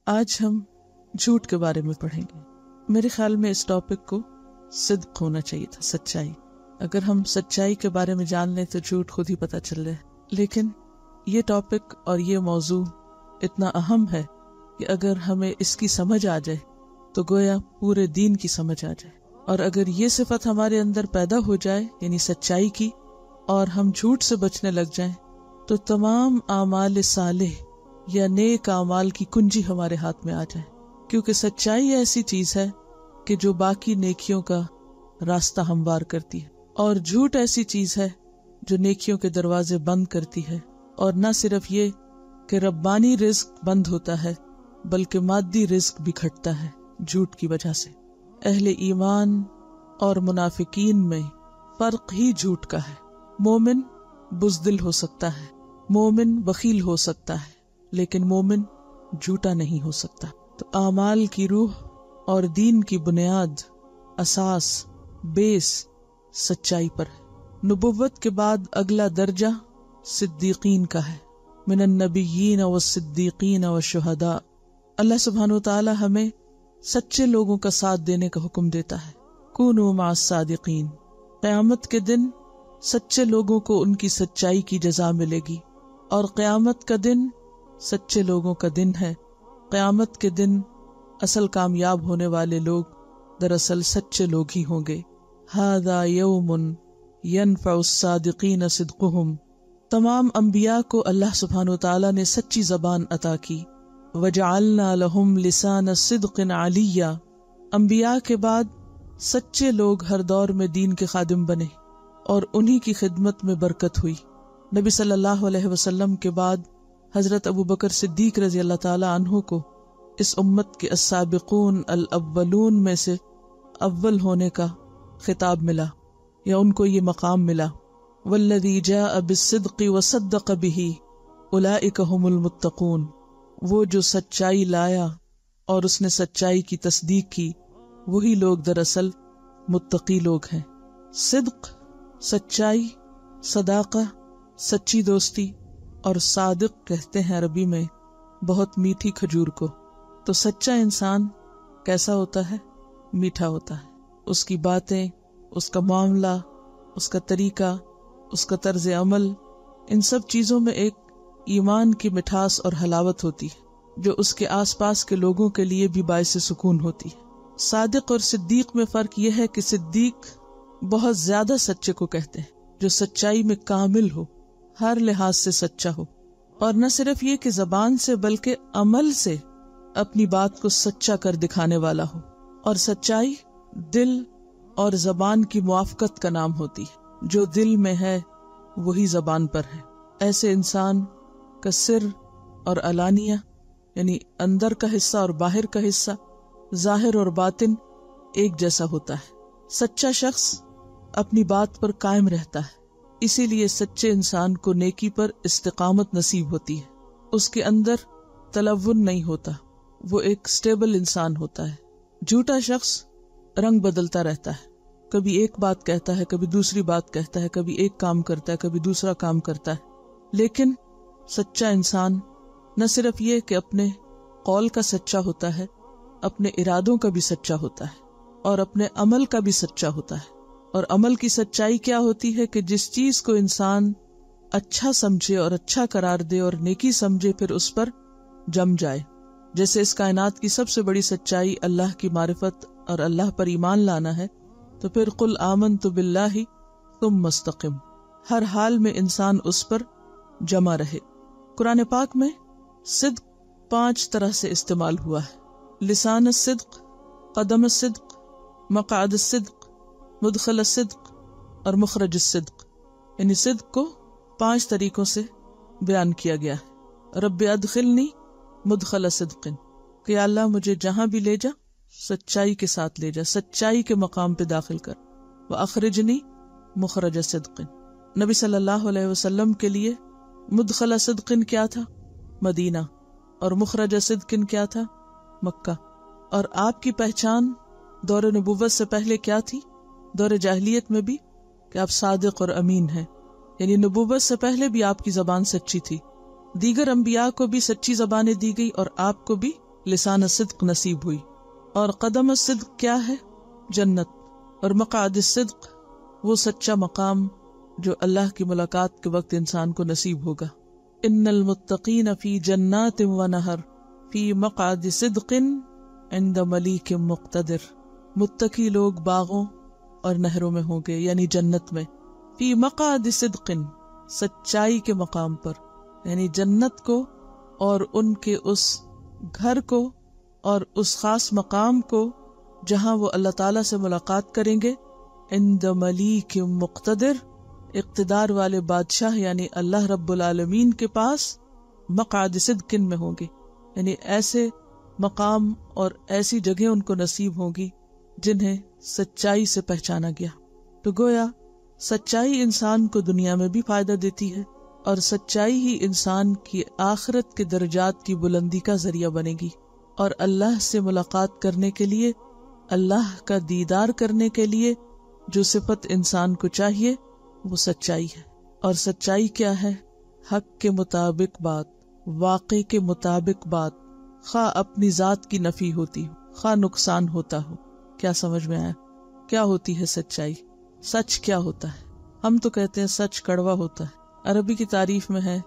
آج ہم جھوٹ کے بارے میں پڑھیں گے۔ میرے خیال میں اس ٹاپک کو صدق ہونا چاہیے تھا، سچائی۔ اگر ہم سچائی کے بارے میں جان لیں تو جھوٹ خود ہی پتہ چل رہا ہے، لیکن یہ ٹاپک اور یہ موضوع اتنا اہم ہے کہ اگر ہمیں اس کی سمجھ آ جائے تو گویا پورے دین کی سمجھ آ جائے، اور اگر یہ صفت ہمارے اندر پیدا ہو جائے یعنی سچائی کی، اور ہم جھوٹ سے بچنے لگ جائیں تو تمام اعمال صالح یا نیک اعمال کی کنجی ہمارے ہاتھ میں آ جائے، کیونکہ سچائی ایسی چیز ہے کہ جو باقی نیکیوں کا راستہ ہموار کرتی ہے، اور جھوٹ ایسی چیز ہے جو نیکیوں کے دروازے بند کرتی ہے۔ اور نہ صرف یہ کہ ربانی رزق بند ہوتا ہے بلکہ مادی رزق بھی گھٹتا ہے جھوٹ کی وجہ سے۔ اہل ایمان اور منافقین میں فرق ہی جھوٹ کا ہے۔ مومن بزدل ہو سکتا ہے، مومن بخیل ہو سکتا ہے، لیکن مومن جھوٹا نہیں ہو سکتا۔ تو اعمال کی روح اور دین کی بنیاد، اساس، بیس سچائی پر ہے۔ نبوت کے بعد اگلا درجہ صدیقین کا ہے، من النبیین والصدیقین والشہداء۔ اللہ سبحانہ وتعالی ہمیں سچے لوگوں کا ساتھ دینے کا حکم دیتا ہے، کونوا مع الصادقین۔ قیامت کے دن سچے لوگوں کو ان کی سچائی کی جزا ملے گی، اور قیامت کا دن سچے لوگوں کا دن ہے۔ قیامت کے دن اصل کامیاب ہونے والے لوگ دراصل سچے لوگ ہی ہوں گے۔ ھذا یوم ینفع الصادقین صدقہم۔ تمام انبیاء کو اللہ سبحانہ وتعالی نے سچی زبان عطا کی۔ وجعلنا لہم لسان صدق علیا۔ انبیاء کے بعد سچے لوگ ہر دور میں دین کے خادم بنے اور انہی کی خدمت میں برکت ہوئی۔ نبی صلی اللہ علیہ وسلم کے بعد حضرت ابوبکر صدیق رضی اللہ تعالی عنہ کو اس امت کے السابقون الاولون میں سے اول ہونے کا خطاب ملا، یا ان کو یہ مقام ملا، والذی جاء بالصدق وصدق به اولئک هم المتقون۔ وہ جو سچائی لایا اور اس نے سچائی کی تصدیق کی، وہی لوگ دراصل متقی لوگ ہیں۔ صدق سچائی، صداقہ سچی دوستی، اور صادق کہتے ہیں عربی میں بہت میٹھی کھجور کو۔ تو سچا انسان کیسا ہوتا ہے؟ میٹھا ہوتا ہے۔ اس کی باتیں، اس کا معاملہ، اس کا طریقہ، اس کا طرز عمل، ان سب چیزوں میں ایک ایمان کی مٹھاس اور حلاوت ہوتی ہے جو اس کے آس پاس کے لوگوں کے لیے بھی باعث سکون ہوتی ہے۔ صادق اور صدیق میں فرق یہ ہے کہ صدیق بہت زیادہ سچے کو کہتے ہیں جو سچائی میں کامل ہو، ہر لحاظ سے سچا ہو، اور نہ صرف یہ کہ زبان سے بلکہ عمل سے اپنی بات کو سچا کر دکھانے والا ہو۔ اور سچائی دل اور زبان کی موافقت کا نام ہوتی ہے، جو دل میں ہے وہی زبان پر ہے۔ ایسے انسان کا سر اور علانیہ یعنی اندر کا حصہ اور باہر کا حصہ، ظاہر اور باطن ایک جیسا ہوتا ہے۔ سچا شخص اپنی بات پر قائم رہتا ہے، اسی لیے سچے انسان کو نیکی پر استقامت نصیب ہوتی ہے۔ اس کے اندر تلون نہیں ہوتا، وہ ایک سٹیبل انسان ہوتا ہے۔ جھوٹا شخص رنگ بدلتا رہتا ہے، کبھی ایک بات کہتا ہے، کبھی دوسری بات کہتا ہے، کبھی ایک کام کرتا ہے، کبھی دوسرا کام کرتا ہے۔ لیکن سچا انسان نہ صرف یہ کہ اپنے قول کا سچا ہوتا ہے، اپنے ارادوں کا بھی سچا ہوتا ہے، اور اپنے عمل کا بھی سچا ہوتا ہے۔ اور عمل کی سچائی کیا ہوتی ہے کہ جس چیز کو انسان اچھا سمجھے اور اچھا قرار دے اور نیکی سمجھے، پھر اس پر جم جائے۔ جیسے اس کائنات کی سب سے بڑی سچائی اللہ کی معرفت اور اللہ پر ایمان لانا ہے، تو پھر قل آمنت باللہ ثم استقم، ہر حال میں انسان اس پر جمع رہے۔ قرآن پاک میں صدق 5 طرح سے استعمال ہوا ہے: لسان الصدق، قدم الصدق، مقعد الصدق، مدخل الصدق اور مخرج الصدق۔ یعنی صدق کو 5 طریقوں سے بیان کیا گیا ہے۔ رب ادخلنی مدخل صدق، کہ یا اللہ مجھے جہاں بھی لے جا سچائی کے ساتھ لے جا، سچائی کے مقام پہ داخل کر۔ وَأَخْرِجْنِي مخرج صدق۔ نبی صلی اللہ علیہ وسلم کے لیے مدخل صدق کیا تھا؟ مدینہ، اور مخرج صدق کیا تھا؟ مکہ۔ اور آپ کی پہچان دور نبوت سے پہلے کیا تھی؟ دور جاہلیت میں بھی کہ آپ صادق اور امین ہیں، یعنی نبوت سے پہلے بھی آپ کی زبان سچی تھی۔ دیگر انبیاء کو بھی سچی زبانیں دی گئی اور آپ کو بھی لسان صدق نصیب ہوئی. اور قدم الصدق کیا ہے؟ جنت. اور مقعد الصدق وہ سچا مقام جو اللہ کی ملاقات کے وقت انسان کو نصیب ہوگا. ان المتقین فی جنات و نہر فی مقعد صدق عند ملیک مقتدر. متقی لوگ باغوں اور نہروں میں ہوں گے، یعنی جنت میں. فی مقعد صدق، سچائی کے مقام پر، یعنی جنت کو اور ان کے اس گھر کو اور اس خاص مقام کو جہاں وہ اللہ تعالیٰ سے ملاقات کریں گے. عند ملیک مقتدر، اقتدار والے بادشاہ یعنی اللہ رب العالمین کے پاس مقعد صدق میں ہوں گے، یعنی ایسے مقام اور ایسی جگہ ان کو نصیب ہوں گی جنہیں سچائی سے پہچانا گیا. تو گویا سچائی انسان کو دنیا میں بھی فائدہ دیتی ہے، اور سچائی ہی انسان کی آخرت کے درجات کی بلندی کا ذریعہ بنے گی. اور اللہ سے ملاقات کرنے کے لیے، اللہ کا دیدار کرنے کے لیے جو صفت انسان کو چاہیے وہ سچائی ہے. اور سچائی کیا ہے؟ حق کے مطابق بات، واقع کے مطابق بات، خواہ اپنی ذات کی نفی ہوتی ہو، خواہ نقصان ہوتا ہو. کیا سمجھ میں آیا؟ کیا ہوتی ہے سچائی؟ سچ کیا ہوتا ہے؟ ہم تو کہتے ہیں سچ کڑوا ہوتا ہے. عربی کی تعریف میں ہے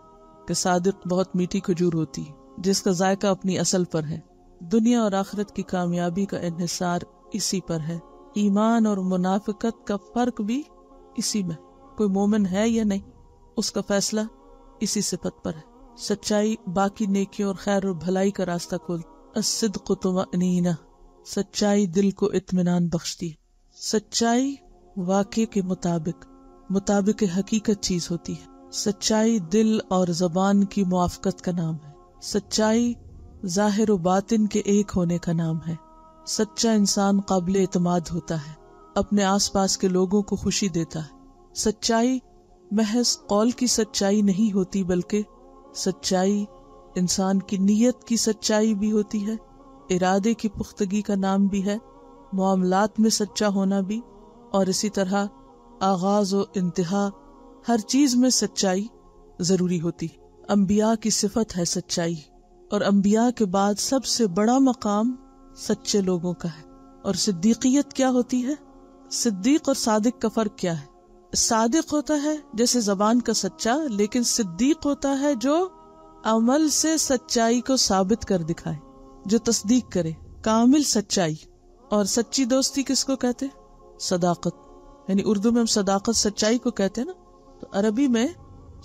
کہ صادق بہت میٹھی کھجور ہوتی ہے جس کا ذائقہ اپنی اصل پر ہے. دنیا اور آخرت کی کامیابی کا انحصار اسی پر ہے. ایمان اور منافقت کا فرق بھی اسی میں. کوئی مومن ہے یا نہیں، اس کا فیصلہ اسی صفت پر ہے. سچائی باقی نیکیوں اور خیر اور بھلائی کا راستہ کھول. الصدق طمأنینہ، سچائی دل کو اطمینان بخشتی ہے. سچائی واقع کے مطابق حقیقت چیز ہوتی ہے. سچائی دل اور زبان کی موافقت کا نام ہے. سچائی ظاہر و باطن کے ایک ہونے کا نام ہے. سچا انسان قابل اعتماد ہوتا ہے، اپنے آس پاس کے لوگوں کو خوشی دیتا ہے. سچائی محض قول کی سچائی نہیں ہوتی، بلکہ سچائی انسان کی نیت کی سچائی بھی ہوتی ہے، ارادے کی پختگی کا نام بھی ہے، معاملات میں سچا ہونا بھی، اور اسی طرح آغاز و انتہا ہر چیز میں سچائی ضروری ہوتی. انبیاء کی صفت ہے سچائی، اور انبیاء کے بعد سب سے بڑا مقام سچے لوگوں کا ہے. اور صدیقیت کیا ہوتی ہے؟ صدیق اور صادق کا فرق کیا ہے؟ صادق ہوتا ہے جیسے زبان کا سچا، لیکن صدیق ہوتا ہے جو عمل سے سچائی کو ثابت کر دکھائے، جو تصدیق کرے، کامل سچائی. اور سچی دوستی کس کو کہتے ہیں؟ صداقت. یعنی اردو میں ہم صداقت سچائی کو کہتے ہیں نا، تو عربی میں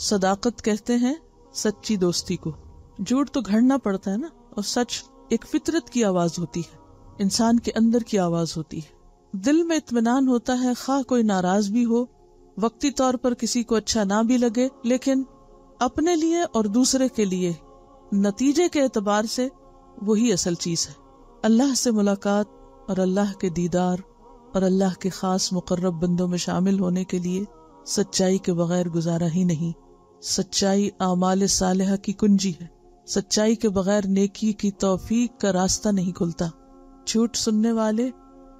صداقت کہتے ہیں سچی دوستی کو. جھوٹ تو گھڑنا پڑتا ہے نا، اور سچ ایک فطرت کی آواز ہوتی ہے، انسان کے اندر کی آواز ہوتی ہے. دل میں اطمینان ہوتا ہے، خواہ کوئی ناراض بھی ہو، وقتی طور پر کسی کو اچھا نہ بھی لگے، لیکن اپنے لیے اور دوسرے کے لیے نتیجے کے اعتبار سے وہی اصل چیز ہے. اللہ سے ملاقات اور اللہ کے دیدار اور اللہ کے خاص مقرب بندوں میں شامل ہونے کے لیے سچائی کے بغیر گزارا ہی نہیں. سچائی اعمال صالحہ کی کنجی ہے. سچائی کے بغیر نیکی کی توفیق کا راستہ نہیں کھلتا. جھوٹ سننے والے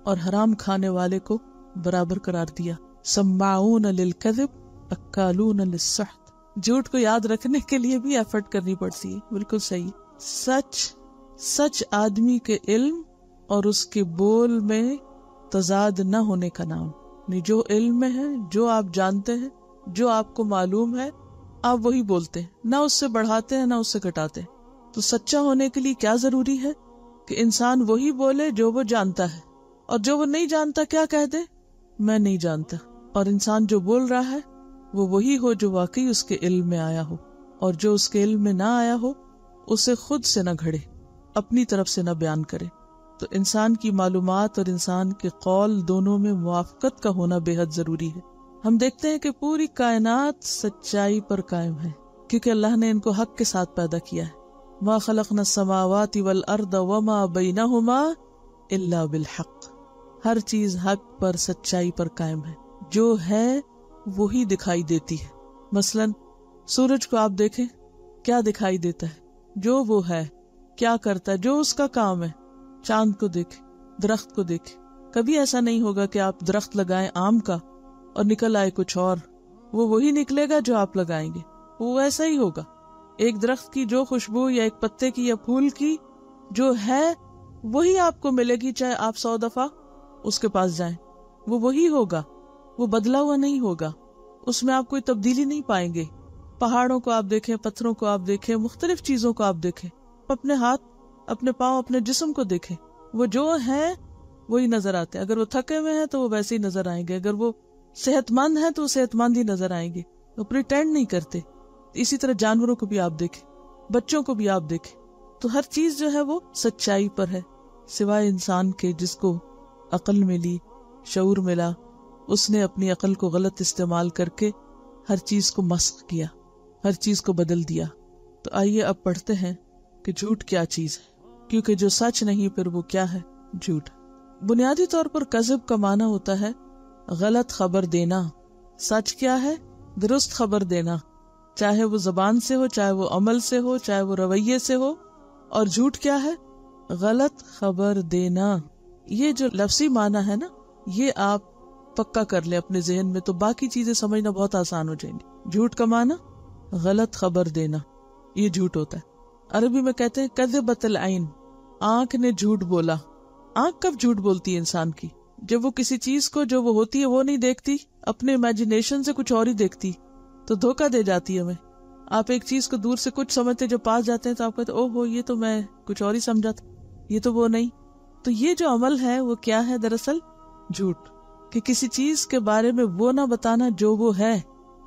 اور حرام کھانے والے کو برابر قرار دیا. سماعون للکذب اکالون للسحت. جھوٹ کو یاد رکھنے کے لیے بھی ایفرٹ کرنی پڑتی ہے. بالکل صحیح. سچ آدمی کے علم اور اس کے بول میں تضاد نہ ہونے کا نام. جو علم میں ہے، جو آپ جانتے ہیں، جو آپ کو معلوم ہے، آپ وہی بولتے ہیں، نہ اس سے بڑھاتے ہیں نہ اس سے گھٹاتے ہیں. تو سچا ہونے کے لیے کیا ضروری ہے کہ انسان وہی بولے جو وہ جانتا ہے، اور جو وہ نہیں جانتا کیا کہہ دے؟ میں نہیں جانتا. اور انسان جو بول رہا ہے وہ وہی ہو جو واقعی اس کے علم میں آیا ہو، اور جو اس کے علم میں نہ آیا ہو اسے خود سے نہ گھڑے، اپنی طرف سے نہ بیان کرے. تو انسان کی معلومات اور انسان کے قول دونوں میں موافقت کا ہونا بے حد ضروری ہے. ہم دیکھتے ہیں کہ پوری کائنات سچائی پر قائم ہے، کیونکہ اللہ نے ان کو حق کے ساتھ پیدا کیا ہے. ما خلقنا السماوات والارض وما بینہما الا بالحق. ہر چیز حق پر، سچائی پر قائم ہے. جو ہے وہی دکھائی دیتی ہے. مثلا سورج کو آپ دیکھیں، کیا دکھائی دیتا ہے؟ جو وہ ہے، کیا کرتا ہے، جو اس کا کام ہے. چاند کو دیکھیں، درخت کو دیکھیں. کبھی ایسا نہیں ہوگا کہ آپ درخت لگائیں آم کا اور نکل آئے کچھ اور. وہ وہی نکلے گا جو آپ لگائیں گے، وہ ایسا ہی ہوگا. ایک درخت کی جو خوشبو یا ایک پتے کی یا پھول کی جو ہے وہی آپ کو ملے گی، چاہے آپ 100 دفعہ اس کے پاس جائیں، وہ وہی ہوگا، وہ بدلا ہوا نہیں ہوگا، اس میں آپ کوئی تبدیلی نہیں پائیں گے۔ پہاڑوں کو آپ دیکھیں، پتھروں کو آپ دیکھیں، مختلف چیزوں کو آپ دیکھیں، اپنے ہاتھ، اپنے پاؤں، اپنے جسم کو دیکھیں، وہ جو ہیں وہی نظر آتے ہیں۔ اگر وہ تھکے ہوئے ہیں تو وہ ویسے ہی نظر آئیں گے، اگر وہ صحت مند ہیں تو وہ صحت مند ہی نظر آئیں گے، وہ پریٹینڈ نہیں کرتے۔ اسی طرح جانوروں کو بھی آپ دیکھیں، بچوں کو بھی آپ دیکھیں، تو ہر چیز جو ہے وہ سچائی پر ہے، سوائے انسان کے جس کو عقل ملی، شعور ملا، اس نے اپنی عقل کو غلط استعمال کر کے ہر چیز کو مسخ کیا، ہر چیز کو بدل دیا۔ تو آئیے اب پڑھتے ہیں کہ جھوٹ کیا چیز ہے، کیونکہ جو سچ نہیں پھر وہ کیا ہے؟ جھوٹ۔ بنیادی طور پر کذب کا معنی ہوتا ہے غلط خبر دینا۔ سچ کیا ہے؟ درست خبر دینا، چاہے وہ زبان سے ہو، چاہے وہ عمل سے ہو، چاہے وہ رویے سے ہو۔ اور جھوٹ کیا ہے؟ غلط خبر دینا۔ یہ جو لفظی معنی ہے نا، یہ آپ پکا کر لیں اپنے ذہن میں، تو باقی چیزیں سمجھنا بہت آسان ہو جائیں گی۔ جھوٹ کا معنی غلط خبر دینا، یہ جھوٹ ہوتا ہے۔ عربی میں کہتے ہیں کذبت العین، آنکھ نے جھوٹ بولا۔ آنکھ کب جھوٹ بولتی ہے انسان کی؟ جب وہ کسی چیز کو جو وہ ہوتی ہے وہ نہیں دیکھتی، اپنے امیجنیشن سے کچھ اور ہی دیکھتی، تو دھوکہ دے جاتی ہے ہمیں۔ آپ ایک چیز کو دور سے کچھ سمجھتے، جب پاس جاتے ہیں تو آپ کہتے او ہو، یہ تو میں کچھ اور ہی سمجھا تھا، یہ تو وہ نہیں۔ تو یہ جو عمل ہے وہ کیا ہے؟ دراصل جھوٹ، کہ کسی چیز کے بارے میں وہ نہ بتانا جو وہ ہے۔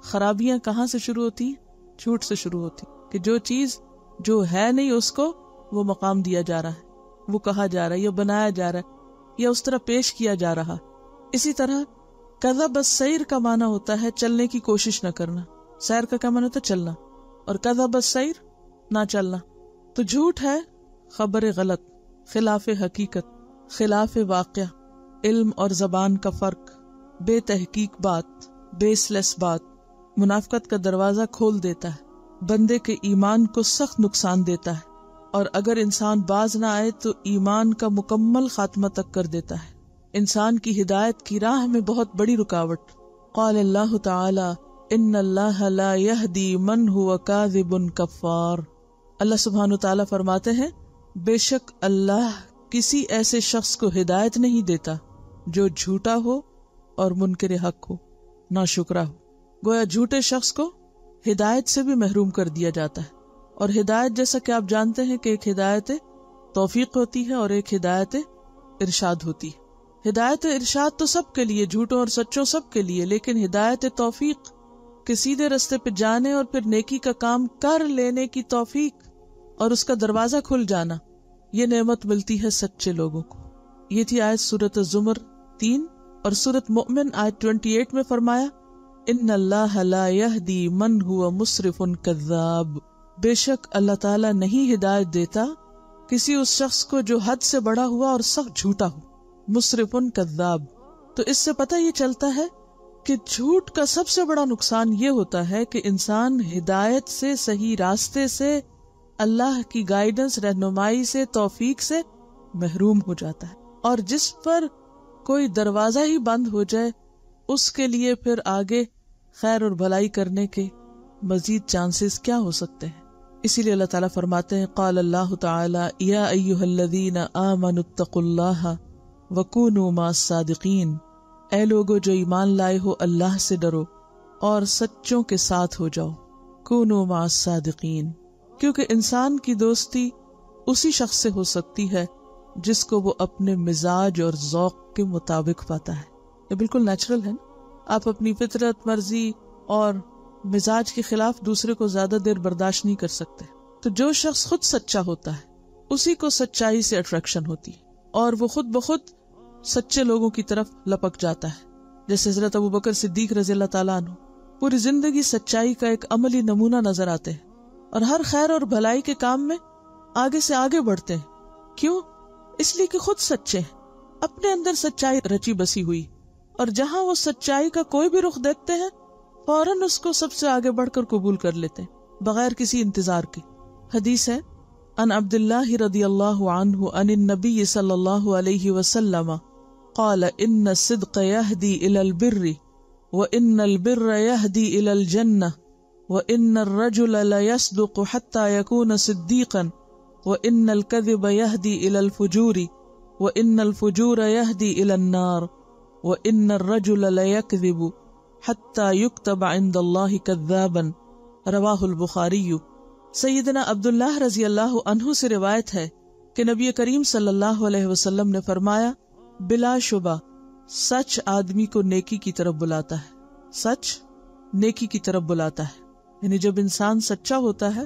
خرابیاں کہاں سے شروع ہوتی؟ جھوٹ سے شروع ہوتی، کہ جو چیز جو ہے نہیں اس کو وہ مقام دیا جا رہا ہے، وہ کہا جا رہا ہے، یا بنایا جا رہا ہے، یا اس طرح پیش کیا جا رہا۔ اسی طرح کذب السیر کا معنی ہوتا ہے چلنے کی کوشش نہ کرنا۔ سیر کا کیا معنی ہوتا ہے؟ چلنا، اور کذب السیر نہ چلنا۔ تو جھوٹ ہے خبر غلط، خلاف حقیقت، خلاف واقعہ، علم اور زبان کا فرق، بے تحقیق بات، بیس لیس بات، منافقت کا دروازہ کھول دیتا ہے، بندے کے ایمان کو سخت نقصان دیتا ہے، اور اگر انسان باز نہ آئے تو ایمان کا مکمل خاتمہ تک کر دیتا ہے، انسان کی ہدایت کی راہ میں بہت بڑی رکاوٹ۔ قال اللہ تعالی ان اللہ لا یہدی من هو کاذب کفار۔ اللہ سبحانہ تعالیٰ فرماتے ہیں بے شک اللہ کسی ایسے شخص کو ہدایت نہیں دیتا جو جھوٹا ہو اور منکر حق ہو، ناشکرا ہو۔ گویا جھوٹے شخص کو ہدایت سے بھی محروم کر دیا جاتا ہے، اور ہدایت جیسا کہ آپ جانتے ہیں کہ ایک ہدایت توفیق ہوتی ہے اور ایک ہدایت ارشاد ہوتی ہے۔ ہدایت ارشاد تو سب کے لیے، جھوٹوں اور سچوں سب کے لیے، لیکن ہدایت توفیق کہ سیدھے رستے پہ جانے اور پھر نیکی کا کام کر لینے کی توفیق اور اس کا دروازہ کھل جانا، یہ نعمت ملتی ہے سچے لوگوں کو۔ یہ تھی آیت سورۃ الزمر 3، اور سورۃ مؤمن آیت 28 میں فرمایا ان اللہ لا یہدی من هو مسرف کذاب۔ بے شک اللہ تعالیٰ نہیں ہدایت دیتا کسی اس شخص کو جو حد سے بڑا ہوا اور سخت جھوٹا ہو، مسرف کذاب۔ تو اس سے پتہ یہ چلتا ہے کہ جھوٹ کا سب سے بڑا نقصان یہ ہوتا ہے کہ انسان ہدایت سے، صحیح راستے سے، اللہ کی گائیڈنس، رہنمائی سے، توفیق سے محروم ہو جاتا ہے، اور جس پر کوئی دروازہ ہی بند ہو جائے اس کے لیے پھر آگے خیر اور بھلائی کرنے کے مزید چانسز کیا ہو سکتے ہیں۔ اسی لیے اللہ تعالیٰ فرماتے ہیں قال اللہ تعالی یا ایھا الذین آمنوا اتقوا اللہ وکونوا مع الصادقین۔ اے لوگو جو ایمان لائے ہو، اللہ سے ڈرو اور سچوں کے ساتھ ہو جاؤ، کونوا مع الصادقین، کیونکہ انسان کی دوستی اسی شخص سے ہو سکتی ہے جس کو وہ اپنے مزاج اور ذوق کے مطابق پاتا ہے۔ یہ بالکل نیچرل ہے نا، آپ اپنی فطرت، مرضی اور مزاج کے خلاف دوسرے کو زیادہ دیر برداشت نہیں کر سکتے۔ تو جو شخص خود سچا ہوتا ہے اسی کو سچائی سے اٹریکشن ہوتی ہے، اور وہ خود بخود سچے لوگوں کی طرف لپک جاتا ہے۔ جیسے حضرت ابوبکر صدیق رضی اللہ تعالیٰ عنہ پوری زندگی سچائی کا ایک عملی نمونہ نظر آتے ہیں، اور ہر خیر اور بھلائی کے کام میں آگے سے آگے بڑھتے ہیں۔ کیوں؟ اس لیے کہ خود سچے ہیں، اپنے اندر سچائی رچی بسی ہوئی، اور جہاں وہ سچائی کا کوئی بھی رخ دیکھتے ہیں فوراً اس کو سب سے آگے بڑھ کر قبول کر لیتے ہیں بغیر کسی انتظار کے۔ حدیث ہے ان عبد اللہ رضی اللہ عنہ عن النبی صلی اللہ علیہ وسلم قال ان الصدق يهدي الى البر وان البر يهدي الى الجنة وان الرجل لا يصدق حتى يكون صديقا وَإِنَّ الْكَذِبَ يَهْدِي إِلَى الْفُجُورِ وَإِنَّ الْفُجُورَ يَهْدِي إِلَى النَّارِ وَإِنَّ الرَّجُلَ لَيَكْذِبُ حَتَّى يُكْتَبَ عِندَ اللَّهِ كَذَّابًا رواہ البخاری۔ سیدنا عبداللہ رضی اللہ عنہ سے روایت ہے کہ نبی کریم صلی اللہ علیہ وسلم نے فرمایا، بلا شبہ سچ آدمی کو نیکی کی طرف بلاتا ہے، سچ نیکی کی طرف بلاتا ہے۔ یعنی جب انسان سچا ہوتا ہے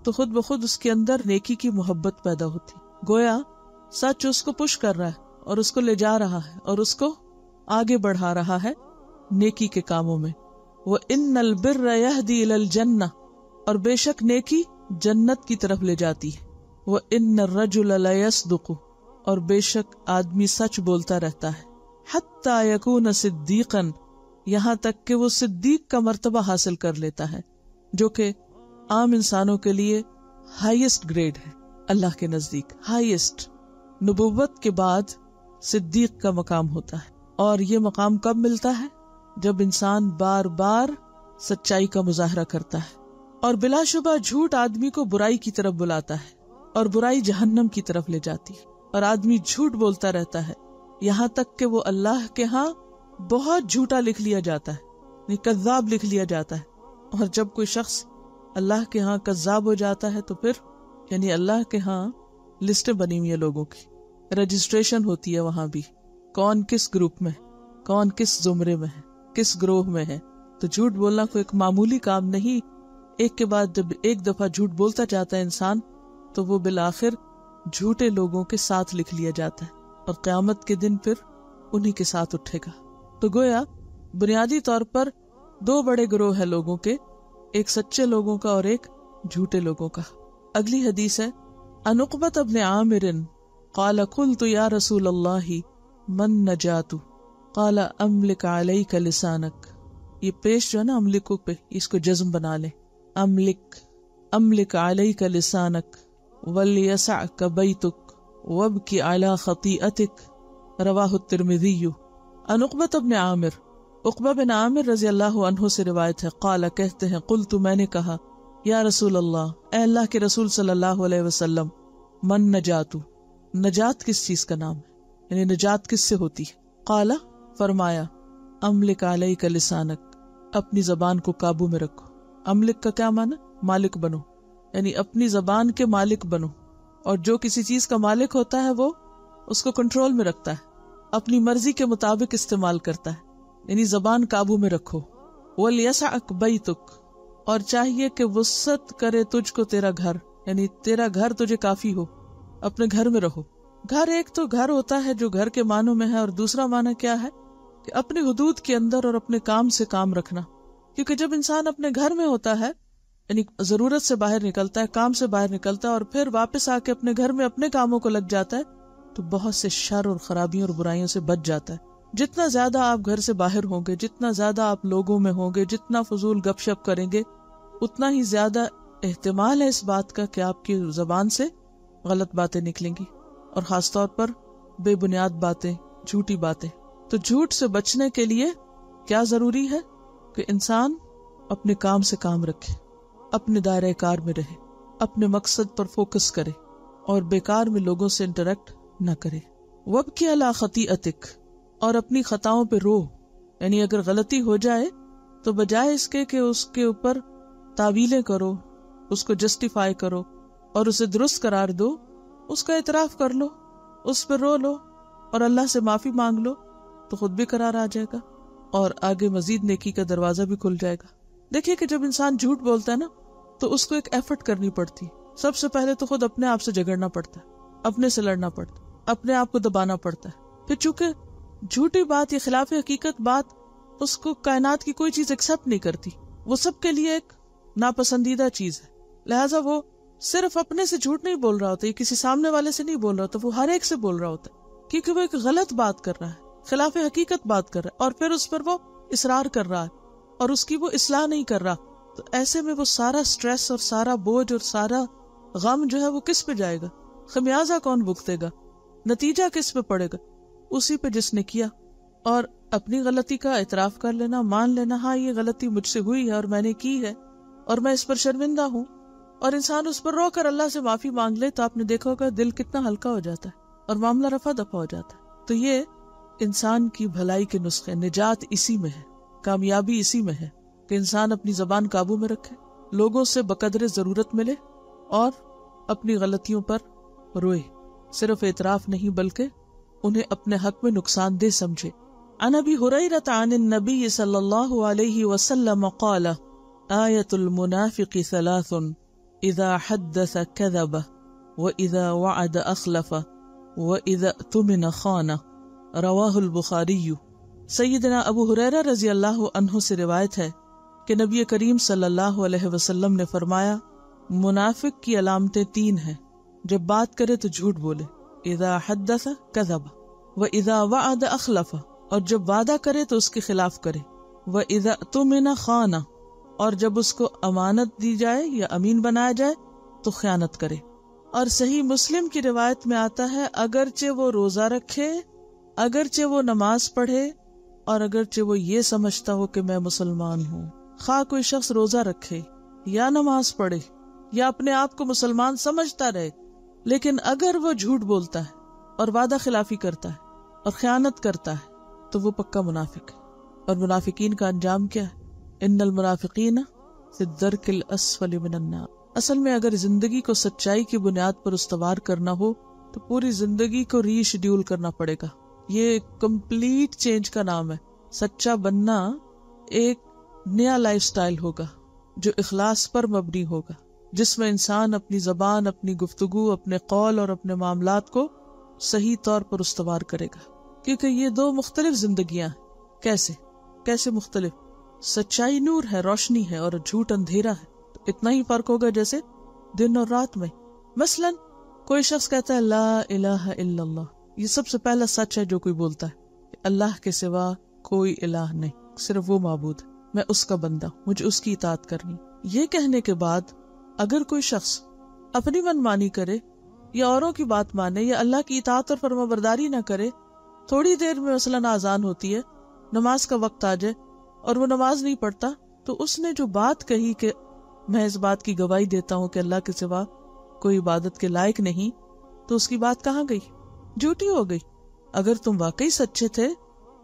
تو خود بخود اس کے اندر نیکی کی محبت پیدا ہوتی، گویا سچ اس کو پش کر رہا ہے اور اس کو لے جا رہا ہے اور اس کو آگے بڑھا رہا ہے نیکی کے کاموں میں۔ وَإِنَّ الْبِرَّ يَهْدِي إِلَى الْجَنَّةِ اور بے شک نیکی جنت کی طرف لے جاتی ہے۔ وَإِنَّ الرَّجُلَ لَيَصْدُقُ اور بے شک آدمی سچ بولتا رہتا ہے۔ حَتَّى يَكُونَ صِدِّيقًا یہاں تک کہ وہ صدیق کا مرتبہ حاصل کر لیتا ہے، جو کہ عام انسانوں کے لیے ہائیسٹ گریڈ ہے اللہ کے نزدیک، ہائیسٹ۔ نبوت کے بعد صدیق کا مقام ہوتا ہے، اور یہ مقام کب ملتا ہے؟ جب انسان بار بار سچائی کا مظاہرہ کرتا ہے۔ اور بلا شبہ جھوٹ آدمی کو برائی کی طرف بلاتا ہے، اور برائی جہنم کی طرف لے جاتی ہے، اور آدمی جھوٹ بولتا رہتا ہے یہاں تک کہ وہ اللہ کے ہاں بہت جھوٹا لکھ لیا جاتا ہے، کذاب لکھ لیا جاتا ہے۔ اور جب کوئی شخص اللہ کے ہاں کذاب ہو جاتا ہے تو پھر یعنی اللہ کے ہاں لسٹیں بنی ہوئی ہیں لوگوں کی، رجسٹریشن ہوتی ہے وہاں بھی، کون کس گروپ میں، کون کس زمرے میں ہے، کس گروہ میں ہے۔ تو جھوٹ بولنا کوئی ایک معمولی کام نہیں، ایک کے بعد جب ایک دفعہ جھوٹ بولتا جاتا ہے انسان تو وہ بالآخر جھوٹے لوگوں کے ساتھ لکھ لیا جاتا ہے، اور قیامت کے دن پھر انہی کے ساتھ اٹھے گا۔ تو گویا بنیادی طور پر دو بڑے گروہ ہیں لوگوں کے، ایک سچے لوگوں کا اور ایک جھوٹے لوگوں کا۔ اگلی حدیث ہے، عن عقبۃ بن عامر قال قلت یا رسول اللہ من نجات قال املک علیک لسانک۔ یہ پیش جو ہے نا املکو پہ، اس کو جزم بنا لیں، املک علیک لسانک ولیسعک بیتک وابکی علی خطیئتک رواہ الترمذی۔ عن عقبۃ بن عامر، عقبہ بن عامر رضی اللہ عنہ سے روایت ہے، قال کہتے ہیں، قلت میں نے کہا، یا رسول اللہ اے اللہ کے رسول صلی اللہ علیہ وسلم، من نجات، نجات کس چیز کا نام ہے، یعنی نجات کس سے ہوتی ہے؟ قال فرمایا، املک علیک لسانک، اپنی زبان کو قابو میں رکھو۔ املک کا کیا معنی؟ مالک بنو، یعنی اپنی زبان کے مالک بنو، اور جو کسی چیز کا مالک ہوتا ہے وہ اس کو کنٹرول میں رکھتا ہے، اپنی مرضی کے مطابق استعمال کرتا ہے، یعنی زبان قابو میں رکھو۔ وَلْيَسَعْكَ بَيْتُكَ اور چاہیے کہ وسعت کرے تجھ کو تیرا گھر، یعنی تیرا گھر تجھے کافی ہو، اپنے گھر میں رہو۔ گھر ایک تو گھر ہوتا ہے جو گھر کے معنوں میں ہے، اور دوسرا معنی کیا ہے کہ اپنی حدود کے اندر اور اپنے کام سے کام رکھنا، کیونکہ جب انسان اپنے گھر میں ہوتا ہے یعنی ضرورت سے باہر نکلتا ہے، کام سے باہر نکلتا ہے، اور پھر واپس آ کے اپنے گھر میں اپنے کاموں کو لگ جاتا ہے، تو بہت سے شر اور خرابیوں اور برائیوں سے بچ جاتا ہے۔ جتنا زیادہ آپ گھر سے باہر ہوں گے، جتنا زیادہ آپ لوگوں میں ہوں گے، جتنا فضول گپ شپ کریں گے، اتنا ہی زیادہ احتمال ہے اس بات کا کہ آپ کی زبان سے غلط باتیں نکلیں گی، اور خاص طور پر بے بنیاد باتیں، جھوٹی باتیں۔ تو جھوٹ سے بچنے کے لیے کیا ضروری ہے کہ انسان اپنے کام سے کام رکھے، اپنے دائرہ کار میں رہے، اپنے مقصد پر فوکس کرے، اور بیکار میں لوگوں سے انٹریکٹ نہ کرے۔ وَابْكِ عَلَىٰ خَطِیئَتِکَ اور اپنی خطاؤں پہ رو، یعنی اگر غلطی ہو جائے تو بجائے اس کے کہ اس کے اوپر تعویلیں کرو، اس کو جسٹیفائی کرو اور اسے درست قرار دو، اس کا اعتراف کر لو، اس پہ رو لو اور اللہ سے معافی مانگ لو، تو خود بھی قرار آ جائے گا اور آگے مزید نیکی کا دروازہ بھی کھل جائے گا۔ دیکھیے کہ جب انسان جھوٹ بولتا ہے نا تو اس کو ایک ایفرٹ کرنی پڑتی ہے۔ سب سے پہلے تو خود اپنے آپ سے جھگڑنا پڑتا ہے، اپنے سے لڑنا پڑتا ہے، اپنے آپ کو دبانا پڑتا ہے۔ پھر چونکہ جھوٹی بات یا خلاف حقیقت بات اس کو کائنات کی کوئی چیز ایکسپٹ نہیں کرتی، وہ سب کے لیے ایک ناپسندیدہ چیز ہے، لہٰذا وہ صرف اپنے سے جھوٹ نہیں بول رہا ہوتا، یہ کسی سامنے والے سے نہیں بول رہا ہوتا، وہ ہر ایک سے بول رہا ہوتا ہے، کیونکہ وہ ایک غلط بات کر رہا ہے، خلاف حقیقت بات کر رہا ہے، اور پھر اس پر وہ اصرار کر رہا ہے اور اس کی وہ اصلاح نہیں کر رہا۔ تو ایسے میں وہ سارا سٹریس اور سارا بوجھ اور سارا غم جو ہے وہ کس پہ جائے گا؟ خمیازہ کون بھگتے گا؟ نتیجہ کس پہ پڑے گا؟ اسی پہ جس نے کیا۔ اور اپنی غلطی کا اعتراف کر لینا، مان لینا، ہاں یہ غلطی مجھ سے ہوئی ہے اور میں نے کی ہے اور میں اس پر شرمندہ ہوں، اور انسان اس پر رو کر اللہ سے معافی مانگ لے تو آپ نے دیکھا ہوگا دل کتنا ہلکا ہو جاتا ہے اور معاملہ رفع دفع ہو جاتا ہے. تو یہ انسان کی بھلائی کے نسخے، نجات اسی میں ہے، کامیابی اسی میں ہے کہ انسان اپنی زبان قابو میں رکھے، لوگوں سے بقدر ضرورت ملے اور اپنی غلطیوں پر روئے، صرف اعتراف نہیں بلکہ انہیں اپنے حق میں نقصان دہ سمجھے. عن ابی ہریرہ عن النبی صلی اللہ علیہ وسلم قال آیۃ المنافق ثلاث اذا حدث کذب واذا وعد اخلف واذا اؤتمن خان. رواہ البخاری. سیدنا ابو ہریرہ رضی اللہ عنہ سے روایت ہے کہ نبی کریم صلی اللہ علیہ وسلم نے فرمایا، منافق کی علامتیں تین ہیں، جب بات کرے تو جھوٹ بولے، اذا حدث کذب، واذا وعد اخلف، اور جب وعدہ کرے تو اس کے خلاف کرے، واذا اؤتمن خان، اور جب اس کو امانت دی جائے یا امین بنایا جائے تو خیانت کرے. اور صحیح مسلم کی روایت میں آتا ہے اگرچہ وہ روزہ رکھے، اگرچہ وہ نماز پڑھے، اور اگرچہ وہ یہ سمجھتا ہو کہ میں مسلمان ہوں. خواہ کوئی شخص روزہ رکھے یا نماز پڑھے یا اپنے آپ کو مسلمان سمجھتا رہے، لیکن اگر وہ جھوٹ بولتا ہے اور وعدہ خلافی کرتا ہے اور خیانت کرتا ہے تو وہ پکا منافق ہے. اور منافقین کا انجام کیا ہے؟ ان المنافقین فی الدرک الاسفل من النار. اصل میں اگر زندگی کو سچائی کی بنیاد پر استوار کرنا ہو تو پوری زندگی کو ری شیڈیول کرنا پڑے گا. یہ کمپلیٹ چینج کا نام ہے. سچا بننا ایک نیا لائف سٹائل ہوگا جو اخلاص پر مبنی ہوگا، جس میں انسان اپنی زبان، اپنی گفتگو، اپنے قول اور اپنے معاملات کو صحیح طور پر استوار کرے گا. کیونکہ یہ دو مختلف زندگیاں ہیں. کیسے مختلف؟ سچائی نور ہے، روشنی ہے، اور جھوٹ اندھیرا ہے. تو اتنا ہی فرق ہوگا جیسے دن اور رات میں. مثلا کوئی شخص کہتا ہے لا الہ الا اللہ، یہ سب سے پہلا سچ ہے جو کوئی بولتا ہے کہ اللہ کے سوا کوئی الہ نہیں، صرف وہ معبود ہے، میں اس کا بندہ ہوں، مجھے اس کی اطاعت کرنی. یہ کہنے کے بعد اگر کوئی شخص اپنی من مانی کرے یا اوروں کی بات مانے یا اللہ کی اطاعت اور فرمانبرداری نہ کرے، تھوڑی دیر میں مثلاً اذان ہوتی ہے، نماز کا وقت آ جائے اور وہ نماز نہیں پڑھتا، تو اس نے جو بات کہی کہ میں اس بات کی گواہی دیتا ہوں کہ اللہ کے سوا کوئی عبادت کے لائق نہیں، تو اس کی بات کہاں گئی؟ جھوٹی ہو گئی. اگر تم واقعی سچے تھے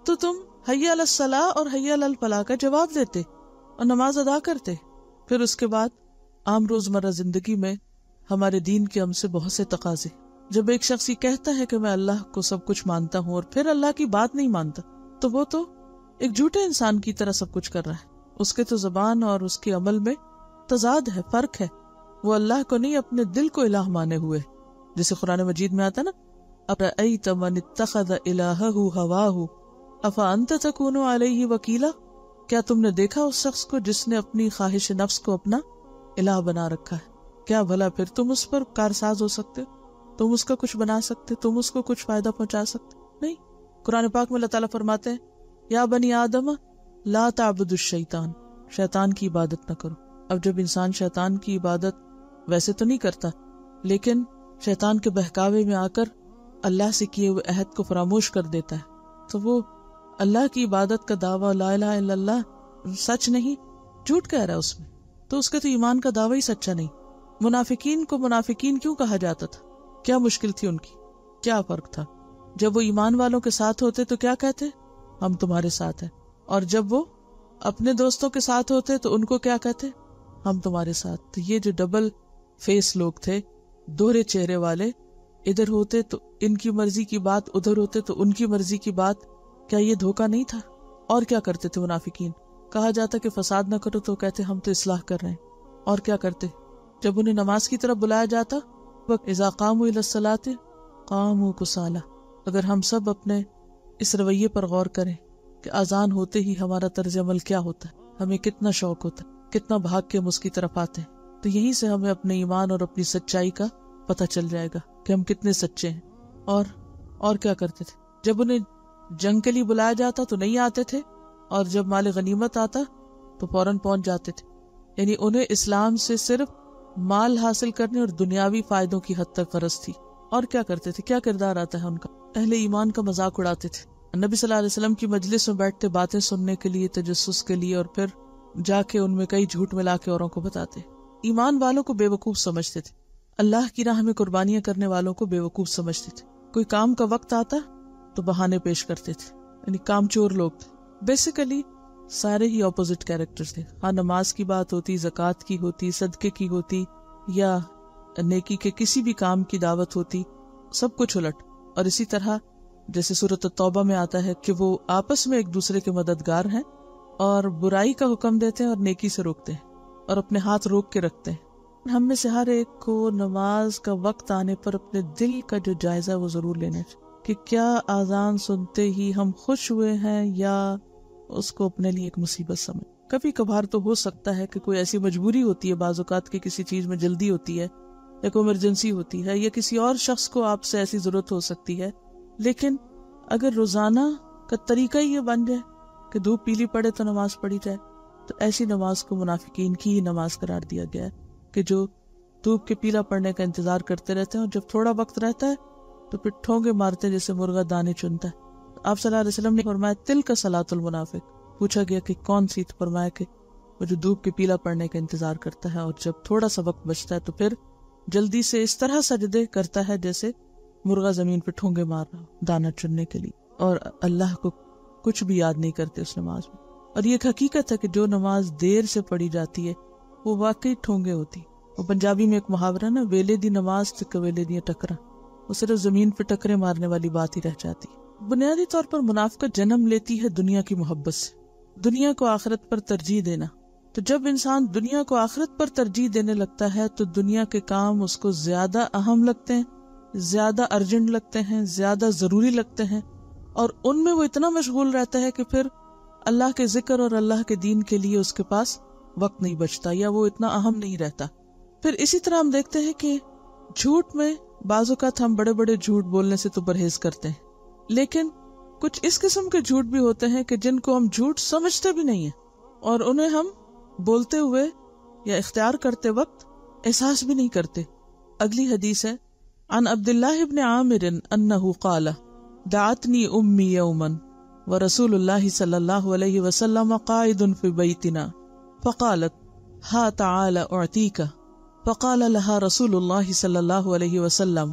تو تم حی علی الصلاۃ اور حی علی الفلاح کا جواب دیتے اور نماز ادا کرتے. پھر اس کے بعد عام روزمرہ زندگی میں ہمارے دین کے ہم سے بہت سے تقاضے. جب ایک شخص یہ کہتا ہے کہ میں اللہ کو سب کچھ مانتا ہوں اور پھر اللہ کی بات نہیں مانتا، تو وہ تو ایک جھوٹے انسان کی طرح سب کچھ کر رہا ہے. اس کے تو زبان اور اس کے عمل میں تضاد ہے، فرق ہے. وہ اللہ کو نہیں اپنے دل کو الہ مانے ہوئے، جیسے قرآن مجید میں آتا نا، اَرَأَيْتَ مَنِ اتَّخَذَ إِلَٰهَهُ هَوَاهُ أَفَأَنْتَ تَكُونُ عَلَيْهِ وَكِيلًا. کیا تم نے دیکھا اس شخص کو جس نے اپنی خواہش نفس کو اپنا الہ بنا رکھا ہے؟ کیا بھلا پھر تم اس پر کارساز ہو سکتے؟ تم اس کا کچھ بنا سکتے؟ تم اس کو کچھ فائدہ پہنچا سکتے؟ نہیں. قرآن پاک میں اللہ تعالیٰ فرماتے ہیں یا بنی آدم لا تعبدوا الشیطان، شیطان کی عبادت نہ کرو. اب جب انسان شیطان کی عبادت ویسے تو نہیں کرتا، لیکن شیطان کے بہکاوے میں آ کر اللہ سے کیے ہوئے عہد کو فراموش کر دیتا ہے، تو وہ اللہ کی عبادت کا دعویٰ لا الہ الا اللہ سچ نہیں، جھوٹ کہہ رہا ہے اس میں، تو اس کے تو ایمان کا دعویٰ ہی سچا نہیں. منافقین کو منافقین کیوں کہا جاتا تھا؟ کیا مشکل تھی ان کی؟ کیا فرق تھا؟ جب وہ ایمان والوں کے ساتھ ہوتے تو کیا کہتے؟ ہم تمہارے ساتھ ہیں. اور جب وہ اپنے دوستوں کے ساتھ ہوتے تو ان کو کیا کہتے؟ ہم تمہارے ساتھ. تو یہ جو ڈبل فیس لوگ تھے، دوہرے چہرے والے، ادھر ہوتے تو ان کی مرضی کی بات، ادھر ہوتے تو ان کی مرضی کی بات، کیا یہ دھوکہ نہیں تھا؟ اور کیا کرتے تھے منافقین؟ کہا جاتا کہ فساد نہ کرو تو کہتے ہم تو اصلاح کر رہے ہیں. اور کیا کرتے؟ جب انہیں نماز کی طرف بلایا جاتا، اذا قاموا الی الصلاۃ قاموا کسالی. اگر ہم سب اپنے اس رویے پر غور کریں کہ اذان ہوتے ہی ہمارا طرز عمل کیا ہوتا ہے، ہمیں کتنا شوق ہوتا ہے، کتنا بھاگ کے ہم اس کی طرف آتے ہیں، تو یہیں سے ہمیں اپنے ایمان اور اپنی سچائی کا پتہ چل جائے گا کہ ہم کتنے سچے ہیں. اور کیا کرتے تھے؟ جب انہیں جنگ کے لیے بلایا جاتا تو نہیں آتے تھے، اور جب مال غنیمت آتا تو فوراً پہنچ جاتے تھے. یعنی انہیں اسلام سے صرف مال حاصل کرنے اور دنیاوی فائدوں کی حد تک غرض تھی. اور کیا کرتے تھے؟ کیا کردار آتا ہے ان کا؟ اہل ایمان کا مذاق اڑاتے تھے. نبی صلی اللہ علیہ وسلم کی مجلس میں بیٹھتے باتیں سننے کے لیے، تجسس کے لیے، اور پھر جا کے ان میں کئی جھوٹ ملا کے اوروں کو بتاتے. ایمان والوں کو بیوقوف سمجھتے تھے، اللہ کی راہ میں قربانیاں کرنے والوں کو بیوقوف سمجھتے تھے. کوئی کام کا وقت آتا تو بہانے پیش کرتے تھے، یعنی کام چور لوگ تھے. بیسیکلی سارے ہی اپوزٹ کیریکٹر تھے. ہاں نماز کی بات ہوتی، زکوٰۃ کی ہوتی، صدقے کی ہوتی، یا نیکی کے کسی بھی کام کی دعوت ہوتی، سب کچھ الٹ. اور اسی طرح جیسے سورۃ التوبہ میں آتا ہے کہ وہ آپس میں ایک دوسرے کے مددگار ہیں اور برائی کا حکم دیتے ہیں اور نیکی سے روکتے ہیں اور اپنے ہاتھ روک کے رکھتے ہیں. ہم میں سے ہر ایک کو نماز کا وقت آنے پر اپنے دل کا جو جائزہ وہ ضرور لینا چاہیے کہ کیا آذان سنتے ہی ہم خوش ہوئے ہیں یا اس کو اپنے لیے ایک مصیبت سمجھ. کبھی کبھار تو ہو سکتا ہے کہ کوئی ایسی مجبوری ہوتی ہے، بعض اوقات کی کسی چیز میں جلدی ہوتی ہے یا کوئی ایمرجنسی ہوتی ہے یا کسی اور شخص کو آپ سے ایسی ضرورت ہو سکتی ہے. لیکن اگر روزانہ کا طریقہ ہی یہ بن جائے کہ دھوپ پیلی پڑے تو نماز پڑھی جائے، تو ایسی نماز کو منافقین کی ہی نماز قرار دیا گیا ہے کہ جو دھوپ کے پیلا پڑنے کا انتظار کرتے رہتے ہیں اور جب تھوڑا وقت رہتا ہے تو پھر ٹھونگے مارتے جیسے مرغا دانے چنتا ہے. آپ صلی اللہ علیہ وسلم نے فرمایا تل کا صلاۃ المنافق. پوچھا گیا کہ کون سی؟ تو فرمایا کہ وہ جو دھوپ کے پیلا پڑنے کا انتظار کرتا ہے اور جب تھوڑا سا وقت بچتا ہے تو پھر جلدی سے اس طرح سجدے کرتا ہے جیسے مرغا زمین پہ ٹھونگے مار رہا دانا چننے کے لیے، اور اللہ کو کچھ بھی یاد نہیں کرتے اس نماز میں. اور یہ ایک حقیقت ہے کہ جو نماز دیر سے پڑھی جاتی ہے وہ واقعی ٹھونگے ہوتی. وہ پنجابی میں ایک محاورہ نا، ویلے دی نماز تے کویلے دی ٹکرا، وہ صرف زمین پہ ٹکرے مارنے والی بات ہی رہ جاتی. بنیادی طور پر منافقت جنم لیتی ہے دنیا کی محبت سے، دنیا کو آخرت پر ترجیح دینا. تو جب انسان دنیا کو آخرت پر ترجیح دینے لگتا ہے تو دنیا کے کام اس کو زیادہ اہم لگتے ہیں، زیادہ ارجنٹ لگتے ہیں، زیادہ ضروری لگتے ہیں، اور ان میں وہ اتنا مشغول رہتا ہے کہ پھر اللہ کے ذکر اور اللہ کے دین کے لیے اس کے پاس وقت نہیں بچتا یا وہ اتنا اہم نہیں رہتا. پھر اسی طرح ہم دیکھتے ہیں کہ جھوٹ میں بعض اوقات ہم بڑے بڑے جھوٹ بولنے سے تو پرہیز کرتے ہیں، لیکن کچھ اس قسم کے جھوٹ بھی ہوتے ہیں کہ جن کو ہم جھوٹ سمجھتے بھی نہیں ہیں اور انہیں ہم بولتے ہوئے یا اختیار کرتے وقت احساس بھی نہیں کرتے. اگلی حدیث ہے عن عبداللہ ابن عامر انہ قال دعتنی امی یوما ورسول اللہ صلی اللہ علیہ وسلم قائد فی بیتنا فقالت ہا تعال اعطیک فقال لها رسول اللہ صلی اللہ علیہ وسلم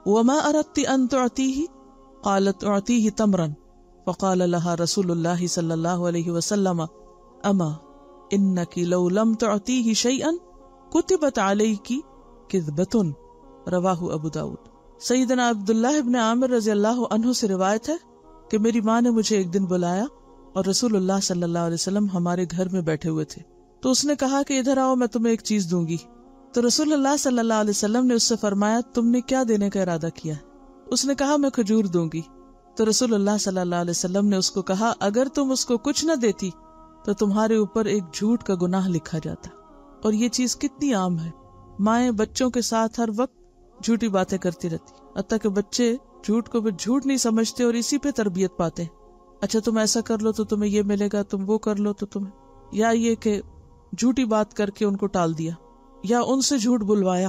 وما اردت ان تعطیہ قالت اعطیہ تمرا فقال لها رسول اللہ صلی اللہ علیہ وسلم اما انک لو لم تعطیہ شیئا کتبت علیک کذبۃ. رواہ ابو داود. سیدنا عبداللہ ابن عامر رضی اللہ عنہ سے روایت ہے کہ میری ماں نے مجھے ایک دن بلایا اور رسول اللہ صلی اللہ علیہ وسلم ہمارے گھر میں بیٹھے ہوئے تھے. تو اس نے کہا کہ ادھر آؤ، میں تمہیں ایک چیز دوں گی. تو رسول اللہ صلی اللہ علیہ وسلم نے اس سے فرمایا تم نے کیا دینے کا ارادہ کیا؟ اس نے کہا میں کھجور دوں گی. تو رسول اللہ صلی اللہ علیہ وسلم نے اس کو کہا اگر تم اس کو کچھ نہ دیتی تو تمہارے اوپر ایک جھوٹ کا گناہ لکھا جاتا. اور یہ چیز کتنی عام ہے، مائیں بچوں کے ساتھ ہر وقت جھوٹی باتیں کرتی رہتی، حتیٰ کہ بچے جھوٹ کو بھی جھوٹ نہیں سمجھتے اور اسی پہ تربیت پاتے. اچھا تم ایسا کر لو تو تمہیں یہ ملے گا، تم وہ کر لو تو تمہیں، یا یہ کہ جھوٹی بات کر کے ان کو ٹال دیا یا ان سے جھوٹ بلوایا،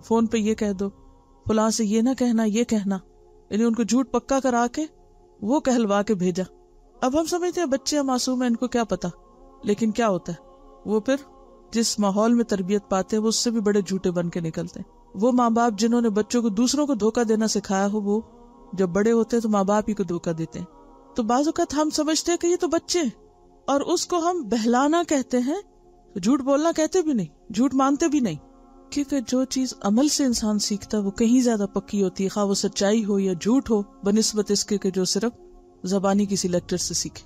فون پہ یہ کہہ دو، فلاں سے یہ نہ کہنا، یہ کہنا، یعنی ان کو جھوٹ پکا کرا کے وہ کہلوا کے بھیجا. اب ہم سمجھتے ہیں بچے معصوم ہیں، ان کو کیا پتا، لیکن کیا ہوتا ہے وہ پھر جس ماحول میں تربیت پاتے ہیں وہ اس سے بھی بڑے جھوٹے بن کے نکلتے ہیں. وہ ماں باپ جنہوں نے بچوں کو دوسروں کو دھوکہ دینا سکھایا ہو، وہ جب بڑے ہوتے ہیں تو ماں باپ ہی کو دھوکہ دیتے ہیں. تو بعض اوقات ہم سمجھتے ہیں کہ یہ تو بچے ہیں اور اس کو ہم بہلانا کہتے ہیں، جھوٹ بولنا کہتے بھی نہیں، جھوٹ مانتے بھی نہیں، کیونکہ جو چیز عمل سے انسان سیکھتا ہے وہ کہیں زیادہ پکی ہوتی ہے، خواہ وہ سچائی ہو یا جھوٹ ہو، بنسبت اس کے کہ جو صرف زبانی کسی لیکچر سے سیکھے.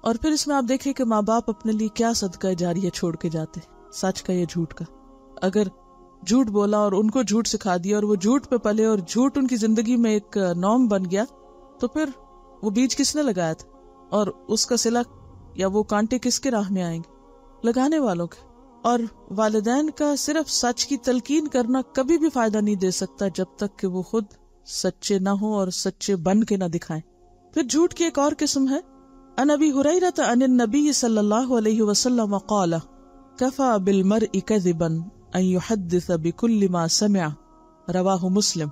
اور پھر اس میں آپ دیکھیں کہ ماں باپ اپنے لیے کیا صدقہ جاریہ چھوڑ کے جاتے، سچ کا یا جھوٹ کا. اگر جھوٹ بولا اور ان کو جھوٹ سکھا دیا اور وہ جھوٹ پہ پلے اور جھوٹ ان کی زندگی میں ایک نارم بن گیا، تو پھر وہ بیج کس نے لگایا تھا اور اس کا صلہ یا وہ کانٹے کس کے راہ میں آئیں گے؟ لگانے والوں کے. اور والدین کا صرف سچ کی تلقین کرنا کبھی بھی فائدہ نہیں دے سکتا جب تک کہ وہ خود سچے نہ ہوں اور سچے بن کے نہ دکھائیں. پھر جھوٹ کی ایک اور قسم ہے. عن ابی ہریرہ عن النبی صلی اللہ علیہ وسلم قال کفى بالمرء كذبا ان يحدث بكل ما سمع. رواہ مسلم.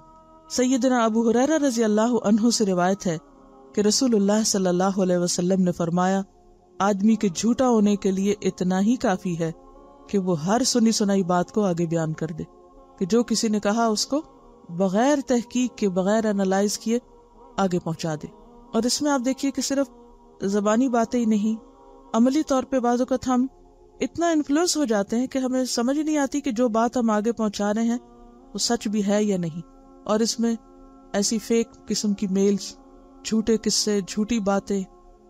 سیدنا ابو ہریرہ رضی اللہ عنہ سے روایت ہے کہ رسول اللہ صلی اللہ علیہ وسلم نے فرمایا آدمی کے جھوٹا ہونے کے لیے اتنا ہی کافی ہے کہ وہ ہر سنی سنائی بات کو آگے بیان کر دے، کہ جو کسی نے کہا اس کو بغیر تحقیق کے، بغیر انالائز کیے آگے پہنچا دے۔ اور اس میں آپ دیکھیے کہ صرف زبانی باتیں ہی نہیں، عملی طور پہ بعض اوقات ہم اتنا انفلوئنس ہو جاتے ہیں کہ ہمیں سمجھ نہیں آتی کہ جو بات ہم آگے پہنچا رہے ہیں وہ سچ بھی ہے یا نہیں۔ اور اس میں ایسی فیک قسم کی میلز، جھوٹے قصے، جھوٹی باتیں،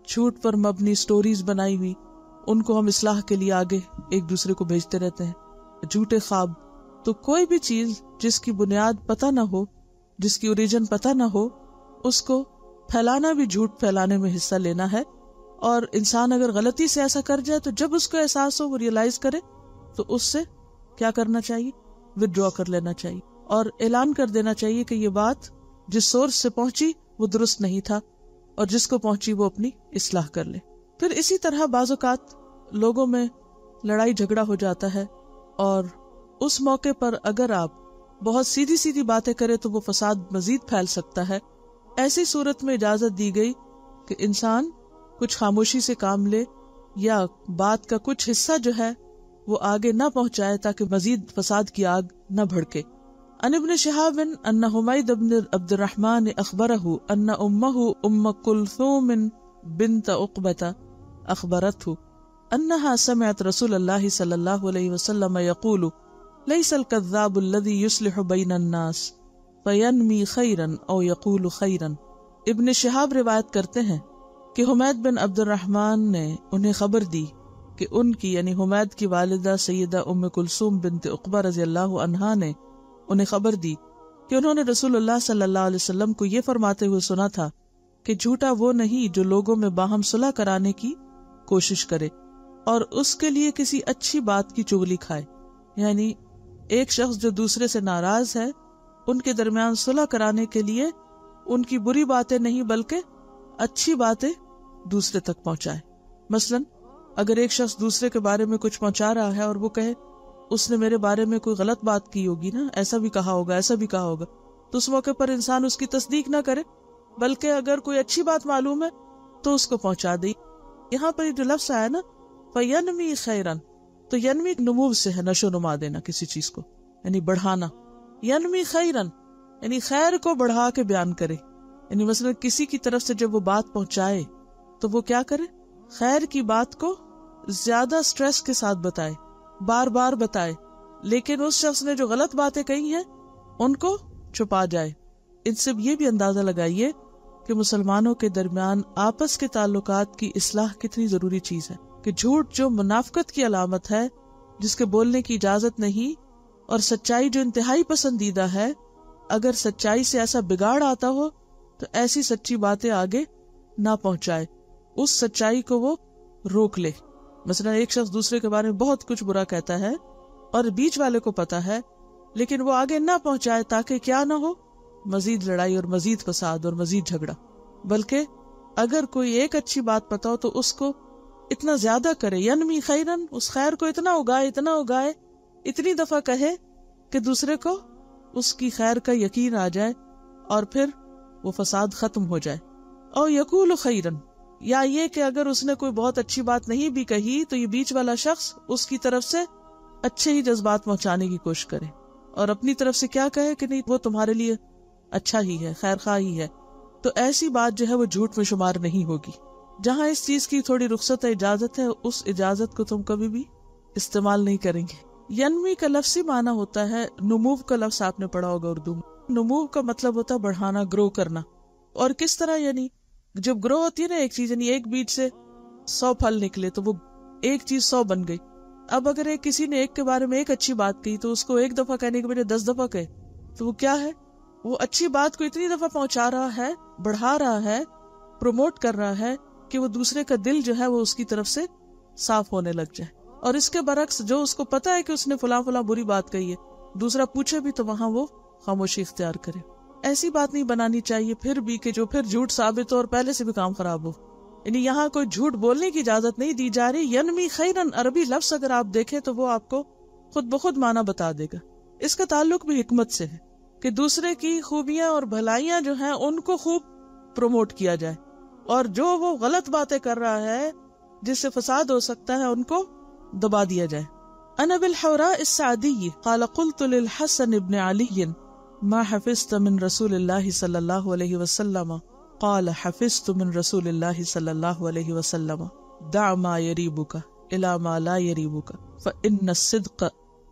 جھوٹ پر مبنی سٹوریز بنائی ہوئی، ان کو ہم اصلاح کے لیے آگے ایک دوسرے کو بھیجتے رہتے ہیں، جھوٹے خواب۔ تو کوئی بھی چیز جس کی بنیاد پتہ نہ ہو، جس کی اوریجن پتہ نہ ہو، اس کو پھیلانا بھی جھوٹ پھیلانے میں حصہ لینا ہے۔ اور انسان اگر غلطی سے ایسا کر جائے تو جب اس کو احساس ہو، وہ ریئلائز کرے، تو اس سے کیا کرنا چاہیے؟ وڈرا کر لینا چاہیے اور اعلان کر دینا چاہیے کہ یہ بات جس سورس سے پہنچی وہ درست نہیں تھا، اور جس کو پہنچی وہ اپنی اصلاح کر لے۔ پھر اسی طرح بعض اوقات لوگوں میں لڑائی جھگڑا ہو جاتا ہے، اور اس موقع پر اگر آپ بہت سیدھی سیدھی باتیں کریں تو وہ فساد مزید پھیل سکتا ہے۔ ایسی صورت میں اجازت دی گئی کہ انسان کچھ خاموشی سے کام لے، یا بات کا کچھ حصہ جو ہے وہ آگے نہ پہنچائے تاکہ مزید فساد کی آگ نہ بھڑکے۔ عن ابن شہاب ان حمید بن عبد الرحمن اخبرہ ان امہ کلثوم بنت عقبہ اخبرته انها سمعت رسول اللہ صلی اللہ علیہ وسلم یقول لیس الکذاب الذی یصلح بین الناس فینمی خیرا او یقول خیرا۔ ابن شہاب روایت کرتے ہیں کہ حمید بن عبد الرحمن نے انہیں خبر دی کہ ان کی یعنی حمید کی والدہ سیدہ ام کلثوم بنت عقبہ رضی اللہ عنہا نے انہیں خبر دی کہ انہوں نے رسول اللہ صلی اللہ علیہ وسلم کو یہ فرماتے ہوئے سنا تھا کہ جھوٹا وہ نہیں جو لوگوں میں باہم صلح کرانے کی کوشش کرے اور اس کے لیے کسی اچھی بات کی چغلی کھائے۔ یعنی ایک شخص جو دوسرے سے ناراض ہے، ان کے درمیان صلح کرانے کے لیے ان کی بری باتیں نہیں بلکہ اچھی باتیں دوسرے تک پہنچائے۔ مثلا اگر ایک شخص دوسرے کے بارے میں کچھ پہنچا رہا ہے اور وہ کہے اس نے میرے بارے میں کوئی غلط بات کی ہوگی نا، ایسا بھی کہا ہوگا، ایسا بھی کہا ہوگا، تو اس موقع پر انسان اس کی تصدیق نہ کرے بلکہ اگر کوئی اچھی بات معلوم ہے تو اس کو پہنچا دے۔ یہاں پر جو لفظ آیا نا فینمی خیرن، تو ینمی نمو سے ہے، نشو نما دینا کسی چیز کو، یعنی بڑھانا۔ ینمی خیرن یعنی خیر کو بڑھا کے بیان کرے، یعنی مثلا کسی کی طرف سے جب وہ بات پہنچائے تو وہ کیا کرے؟ خیر کی بات کو زیادہ سٹریس کے ساتھ بتائے، بار بار بتائے، لیکن اس شخص نے جو غلط باتیں کہی ہیں ان کو چھپا جائے۔ ان سے یہ بھی اندازہ لگائیے کہ مسلمانوں کے درمیان آپس کے تعلقات کی اصلاح کتنی ضروری چیز ہے، کہ جھوٹ جو منافقت کی علامت ہے، جس کے بولنے کی اجازت نہیں، اور سچائی جو انتہائی پسندیدہ ہے، اگر سچائی سے ایسا بگاڑ آتا ہو تو ایسی سچی باتیں آگے نہ پہنچائے، اس سچائی کو وہ روک لے۔ مثلا ایک شخص دوسرے کے بارے میں بہت کچھ برا کہتا ہے اور بیچ والے کو پتا ہے، لیکن وہ آگے نہ پہنچائے تاکہ کیا نہ ہو؟ مزید لڑائی اور مزید فساد اور مزید جھگڑا۔ بلکہ اگر کوئی ایک اچھی بات پتا ہو تو اس کو اتنا زیادہ کرے، ینمی خیرن، اس خیر کو اتنا اگائے، اتنی دفعہ کہے کہ دوسرے کو اس کی خیر کا یقین آ جائے اور پھر وہ فساد ختم ہو جائے۔ او یقول خیرن، یا یہ کہ اگر اس نے کوئی بہت اچھی بات نہیں بھی کہی تو یہ بیچ والا شخص اس کی طرف سے اچھے ہی جذبات پہنچانے کی کوشش کرے اور اپنی طرف سے کیا کہے کہ نہیں وہ تمہارے لیے اچھا ہی ہے، خیر خواہ ہی ہے، تو ایسی بات جو ہے وہ جھوٹ میں شمار نہیں ہوگی۔ جہاں اس چیز کی تھوڑی رخصت اجازت ہے، اس اجازت کو تم کبھی بھی استعمال نہیں کریں گے۔ ینمی کا لفظی معنی ہوتا ہے، نمو کا لفظ آپ نے پڑھا ہوگا اردو میں۔ نمو کا مطلب ہوتا ہے بڑھانا، گرو کرنا۔ اور کس طرح؟ یعنی جب گرو ہوتی ہے نا ایک چیز، یعنی ایک بیج سے 100 پھل نکلے تو وہ ایک چیز 100 بن گئی۔ اب اگر کسی نے ایک کے بارے میں ایک اچھی بات کہی تو اس کو ایک دفعہ کہنے کے بجائے 10 دفعہ کہے تو وہ کیا ہے؟ وہ اچھی بات کو اتنی دفعہ پہنچا رہا ہے، بڑھا رہا ہے، پروموٹ کر رہا ہے کہ وہ دوسرے کا دل جو ہے وہ اس کی طرف سے صاف ہونے لگ جائے۔ اور اس کے برعکس جو اس کو پتا ہے کہ اس نے فلاں بری بات کہی ہے، دوسرا پوچھے بھی تو وہاں وہ خاموشی اختیار کرے۔ ایسی بات نہیں بنانی چاہیے پھر بھی کہ جو پھر جھوٹ ثابت ہو اور پہلے سے بھی کام خراب ہو۔ یعنی یہاں کوئی جھوٹ بولنے کی اجازت نہیں دی جا رہی۔ ینمی خیرن عربی لفظ اگر آپ دیکھیں تو وہ آپ کو خود بخود معنی بتا دے گا۔ اس کا تعلق بھی حکمت سے ہے کہ دوسرے کی خوبیاں اور بھلائیاں جو ہیں ان کو خوب پروموٹ کیا جائے، اور جو وہ غلط باتیں کر رہا ہے جس سے فساد ہو سکتا ہے ان کو دبا دیا جائے۔ عن ابي الحوراء السعدي قال قلت للحسن بن علي ما حفظت من رسول الله صلى الله عليه وسلم قال حفظت من رسول الله صلى الله عليه وسلم دع ما يريبك الى ما لا يريبك فان الصدق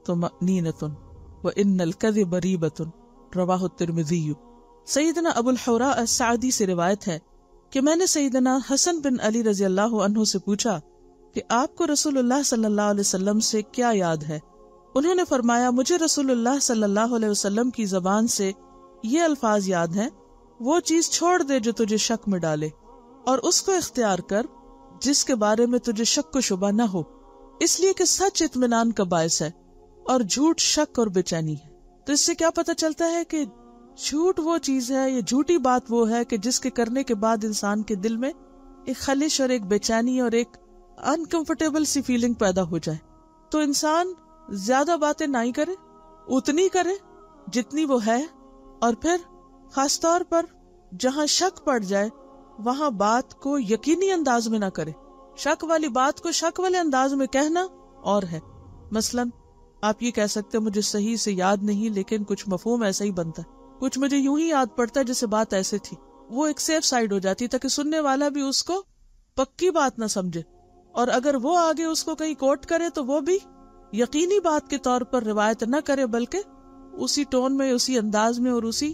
طمأنينة وان الكذب ريبة رواہ الترمذی۔ سیدنا ابو الحوراء السعدی سے روایت ہے کہ میں نے سیدنا حسن بن علی رضی اللہ عنہ سے پوچھا کہ آپ کو رسول اللہ صلی اللہ علیہ وسلم سے کیا یاد ہے؟ انہوں نے فرمایا مجھے رسول اللہ صلی اللہ علیہ وسلم کی زبان سے یہ الفاظ یاد ہیں، وہ چیز چھوڑ دے جو تجھے شک میں ڈالے، اور اس کو اختیار کر جس کے بارے میں تجھے شک و شبہ نہ ہو، اس لیے کہ سچ اطمینان کا باعث ہے اور جھوٹ شک اور بے چینی ہے۔ تو اس سے کیا پتہ چلتا ہے کہ جھوٹ وہ چیز ہے، یہ جھوٹی بات وہ ہے کہ جس کے کرنے کے بعد انسان کے دل میں ایک خلش اور ایک بے چینی اور ایک انکمفرٹیبل سی فیلنگ پیدا ہو جائے۔ تو انسان زیادہ باتیں نہیں کرے، اتنی کرے جتنی وہ ہے، اور پھر خاص طور پر جہاں شک پڑ جائے وہاں بات کو یقینی انداز میں نہ کرے۔ شک والی بات کو شک والے انداز میں کہنا اور ہے، مثلاً آپ یہ کہہ سکتے مجھے صحیح سے یاد نہیں لیکن کچھ مفہوم ایسا ہی بنتا ہے، کچھ مجھے یوں ہی یاد پڑتا ہے جیسے بات ایسے تھی، وہ ایک سیف سائیڈ ہو جاتی تاکہ سننے والا بھی اس کو پکی بات نہ سمجھے، اور اگر وہ آگے اس کو کہیں کوٹ کرے تو وہ بھی یقینی بات کے طور پر روایت نہ کرے بلکہ اسی ٹون میں، اسی انداز میں اور اسی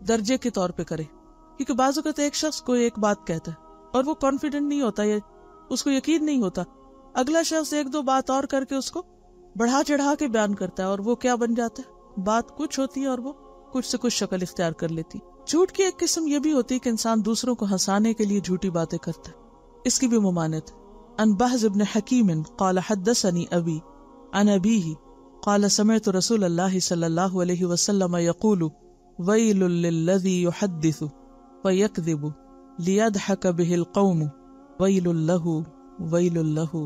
درجے کے طور پہ کرے۔ کیونکہ بعض اوقات ایک شخص کوئی ایک بات کہتا ہے اور وہ کانفیڈنٹ نہیں ہوتا یا اس کو یقین نہیں ہوتا، اگلا شخص ایک دو بات اور کر کے اس کو بڑھا چڑھا کے بیان کرتا ہے، اور وہ کیا بن جاتا ہے، بات کچھ ہوتی ہے اور وہ کچھ سے کچھ شکل اختیار کر لیتی۔ جھوٹ کی ایک قسم یہ بھی ہوتی ہے کہ انسان دوسروں کو ہنسانے کے لیے جھوٹی باتیں کرتا ہے، اس کی بھی ممانعت ہے۔ عن بهز بن حکیم قال حدثني ابی عن ابیہ قال سمعت رسول اللہ صلی اللہ علیہ وسلم یقول ویل للذی یحدث فیکذب لیضحک به القوم ویل له ویل له۔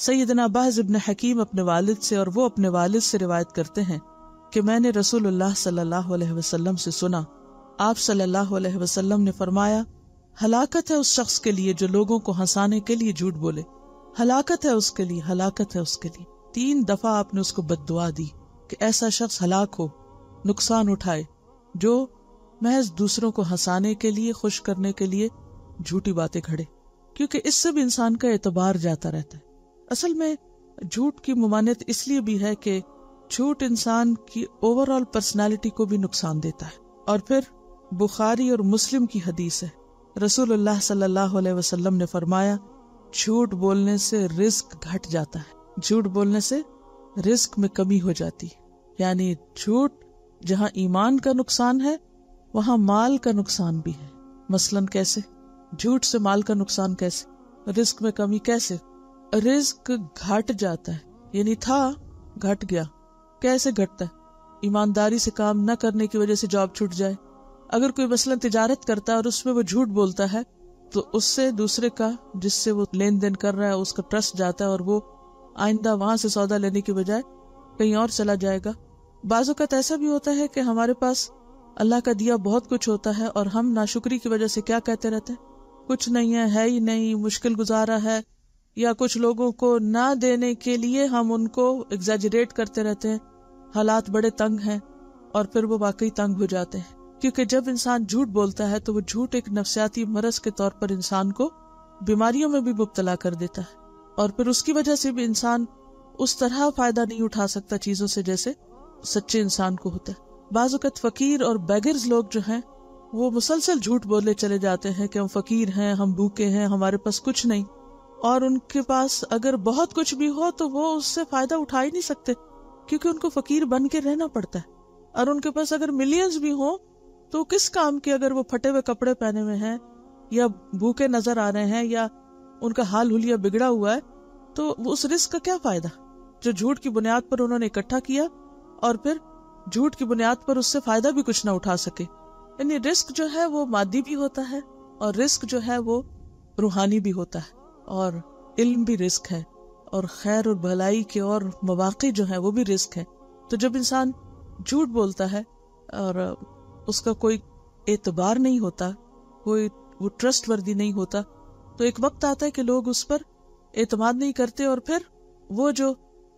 سیدنا بہز بن حکیم اپنے والد سے اور وہ اپنے والد سے روایت کرتے ہیں کہ میں نے رسول اللہ صلی اللہ علیہ وسلم سے سنا، آپ صلی اللہ علیہ وسلم نے فرمایا ہلاکت ہے اس شخص کے لیے جو لوگوں کو ہنسانے کے لیے جھوٹ بولے، ہلاکت ہے اس کے لیے، ہلاکت ہے اس کے لیے۔ 3 دفعہ آپ نے اس کو بد دعا دی کہ ایسا شخص ہلاک ہو، نقصان اٹھائے جو محض دوسروں کو ہنسانے کے لیے، خوش کرنے کے لیے جھوٹی باتیں گھڑے، کیونکہ اس سے بھی انسان کا اعتبار جاتا رہتا ہے۔ اصل میں جھوٹ کی ممانعت اس لیے بھی ہے کہ جھوٹ انسان کی اوور آل پرسنالٹی کو بھی نقصان دیتا ہے۔ اور پھر بخاری اور مسلم کی حدیث ہے، رسول اللہ صلی اللہ علیہ وسلم نے فرمایا جھوٹ بولنے سے رزق گھٹ جاتا ہے، جھوٹ بولنے سے رزق میں کمی ہو جاتی ہے، یعنی جھوٹ جہاں ایمان کا نقصان ہے وہاں مال کا نقصان بھی ہے۔ مثلاً کیسے؟ جھوٹ سے مال کا نقصان کیسے؟ رزق میں کمی کیسے؟ رزق گھٹ جاتا ہے، یعنی تھا گھٹ گیا۔ کیسے گھٹتا ہے؟ ایمانداری سے کام نہ کرنے کی وجہ سے جاب چھوٹ جائے۔ اگر کوئی مثلاً تجارت کرتا ہے اور اس میں وہ جھوٹ بولتا ہے تو اس سے دوسرے کا جس سے وہ لین دین کر رہا ہے اس کا ٹرسٹ جاتا ہے اور وہ آئندہ وہاں سے سودا لینے کی بجائے کہیں اور چلا جائے گا۔ بعض اوقات ایسا بھی ہوتا ہے کہ ہمارے پاس اللہ کا دیا بہت کچھ ہوتا ہے اور ہم ناشکری کی وجہ سے کیا کہتے رہتے ہیں، کچھ نہیں ہے ہی نہیں، مشکل گزارا ہے، یا کچھ لوگوں کو نہ دینے کے لیے ہم ان کو ایگزیجریٹ کرتے رہتے ہیں، حالات بڑے تنگ ہیں، اور پھر وہ واقعی تنگ ہو جاتے ہیں۔ کیونکہ جب انسان جھوٹ بولتا ہے تو وہ جھوٹ ایک نفسیاتی مرض کے طور پر انسان کو بیماریوں میں بھی مبتلا کر دیتا ہے، اور پھر اس کی وجہ سے بھی انسان اس طرح فائدہ نہیں اٹھا سکتا چیزوں سے جیسے سچے انسان کو ہوتا ہے۔ بعض اوقات فقیر اور بیگرز لوگ جو ہیں وہ مسلسل جھوٹ بولے چلے جاتے ہیں کہ ہم فقیر ہیں، ہم بھوکے ہیں، ہمارے پاس کچھ نہیں، اور ان کے پاس اگر بہت کچھ بھی ہو تو وہ اس سے فائدہ اٹھا ہی نہیں سکتے کیونکہ ان کو فقیر بن کے رہنا پڑتا ہے۔ اور ان کے پاس اگر ملینز بھی ہوں تو کس کام کے اگر وہ پھٹے ہوئے کپڑے پہنے ہوئے ہیں یا بھوکے نظر آ رہے ہیں یا ان کا حال حلیہ بگڑا ہوا ہے، تو اس رزق کا کیا فائدہ جو جھوٹ کی بنیاد پر انہوں نے اکٹھا کیا اور پھر جھوٹ کی بنیاد پر اس سے فائدہ بھی کچھ نہ اٹھا سکے۔ یعنی رزق جو ہے وہ مادی بھی ہوتا ہے اور رزق جو ہے وہ روحانی بھی ہوتا ہے، اور علم بھی رزق ہے، اور خیر اور بھلائی کے اور مواقع جو ہیں وہ بھی رزق ہے۔ تو جب انسان جھوٹ بولتا ہے اور اس کا کوئی اعتبار نہیں ہوتا، کوئی وہ ٹرسٹ وردی نہیں ہوتا، تو ایک وقت آتا ہے کہ لوگ اس پر اعتماد نہیں کرتے، اور پھر وہ جو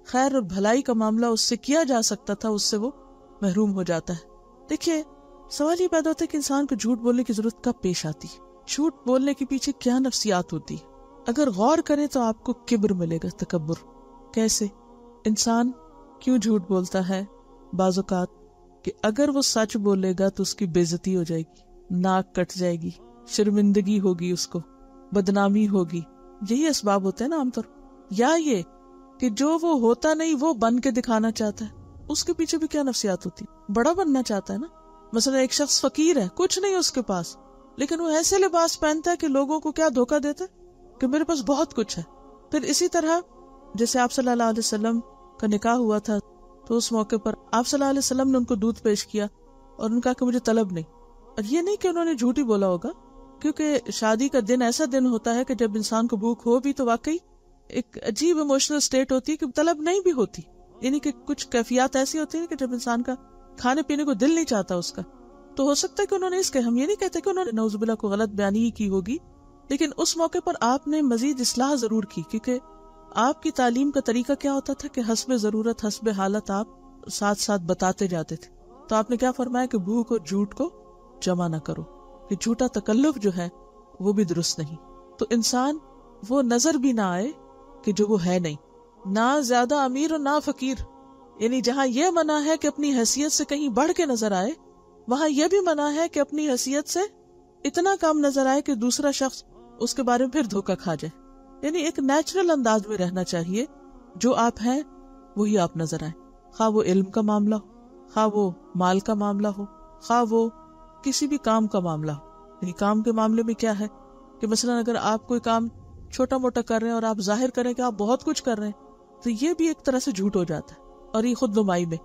خیر اور بھلائی کا معاملہ اس سے کیا جا سکتا تھا، اس سے وہ محروم ہو جاتا ہے۔ دیکھیے سوال یہ پیدا ہوتا ہے کہ انسان کو جھوٹ بولنے کی ضرورت کب پیش آتی ہے، جھوٹ بولنے کے پیچھے کیا نفسیات ہوتی ہے۔ اگر غور کریں تو آپ کو کبر ملے گا، تکبر۔ کیسے؟ انسان کیوں جھوٹ بولتا ہے؟ بعض اوقات کہ اگر وہ سچ بولے گا تو اس کی بے عزتی ہو جائے گی، ناک کٹ جائے گی، شرمندگی ہوگی، اس کو بدنامی ہوگی، یہی اسباب ہوتے ہیں نا عام طور۔ یا یہ کہ جو وہ ہوتا نہیں وہ بن کے دکھانا چاہتا ہے، اس کے پیچھے بھی کیا نفسیات ہوتی، بڑا بننا چاہتا ہے نا۔ مثلا ایک شخص فقیر ہے، کچھ نہیں اس کے پاس، لیکن وہ ایسے لباس پہنتا ہے کہ لوگوں کو کیا دھوکہ دیتا ہے کہ میرے پاس بہت کچھ ہے۔ پھر اسی طرح جیسے آپ صلی اللہ علیہ وسلم کا نکاح ہوا تھا تو اس موقع پر آپ صلی اللہ علیہ وسلم نے ان کو دودھ پیش کیا اور ان کا کہ مجھے طلب نہیں۔ اور یہ نہیں کہ انہوں نے جھوٹ ہی بولا ہوگا، کیونکہ شادی کا دن ایسا دن ہوتا ہے کہ جب انسان کو بھوک ہو بھی تو واقعی ایک عجیب ایموشنل سٹیٹ ہوتی ہے کہ طلب نہیں بھی ہوتی، یعنی کہ کچھ کیفیات ایسی ہوتی ہیں کہ جب انسان کا کھانے پینے کو دل نہیں چاہتا اس کا، تو ہو سکتا ہے کہ انہوں نے اس کے، ہم یہ نہیں کہتے کہ انہوں نے نعوذ باللہ کو غلط بیانی ہی کی ہوگی، لیکن اس موقع پر آپ نے مزید اصلاح ضرور کی، کیونکہ آپ کی تعلیم کا طریقہ کیا ہوتا تھا کہ حسب ضرورت حسب حالت آپ ساتھ ساتھ بتاتے جاتے تھے۔ تو آپ نے کیا فرمایا کہ بھوک اور جھوٹ کو جمع نہ کرو، کہ جھوٹا تکلف جو ہے وہ بھی درست نہیں۔ تو انسان وہ نظر بھی نہ آئے کہ جو وہ ہے نہیں، نہ زیادہ امیر اور نہ فقیر، یعنی جہاں یہ منع ہے کہ اپنی حیثیت سے کہیں بڑھ کے نظر آئے، وہاں یہ بھی منع ہے کہ اپنی حیثیت سے اتنا کم نظر آئے کہ دوسرا شخص اس کے بارے میں پھر دھوکہ کھا جائے۔ یعنی ایک نیچرل انداز میں رہنا چاہیے، جو آپ ہیں وہی آپ نظر آئیں، خواہ وہ علم کا معاملہ ہو، خواہ وہ مال کا معاملہ ہو، خواہ وہ کسی بھی کام کا معاملہ ہو۔ یعنی کام کے معاملے میں کیا ہے کہ مثلا اگر آپ کوئی کام چھوٹا موٹا کر رہے ہیں اور آپ ظاہر کریں کہ آپ بہت کچھ کر رہے ہیں تو یہ بھی ایک طرح سے جھوٹ ہو جاتا ہے، اور یہ خود نمائی میں۔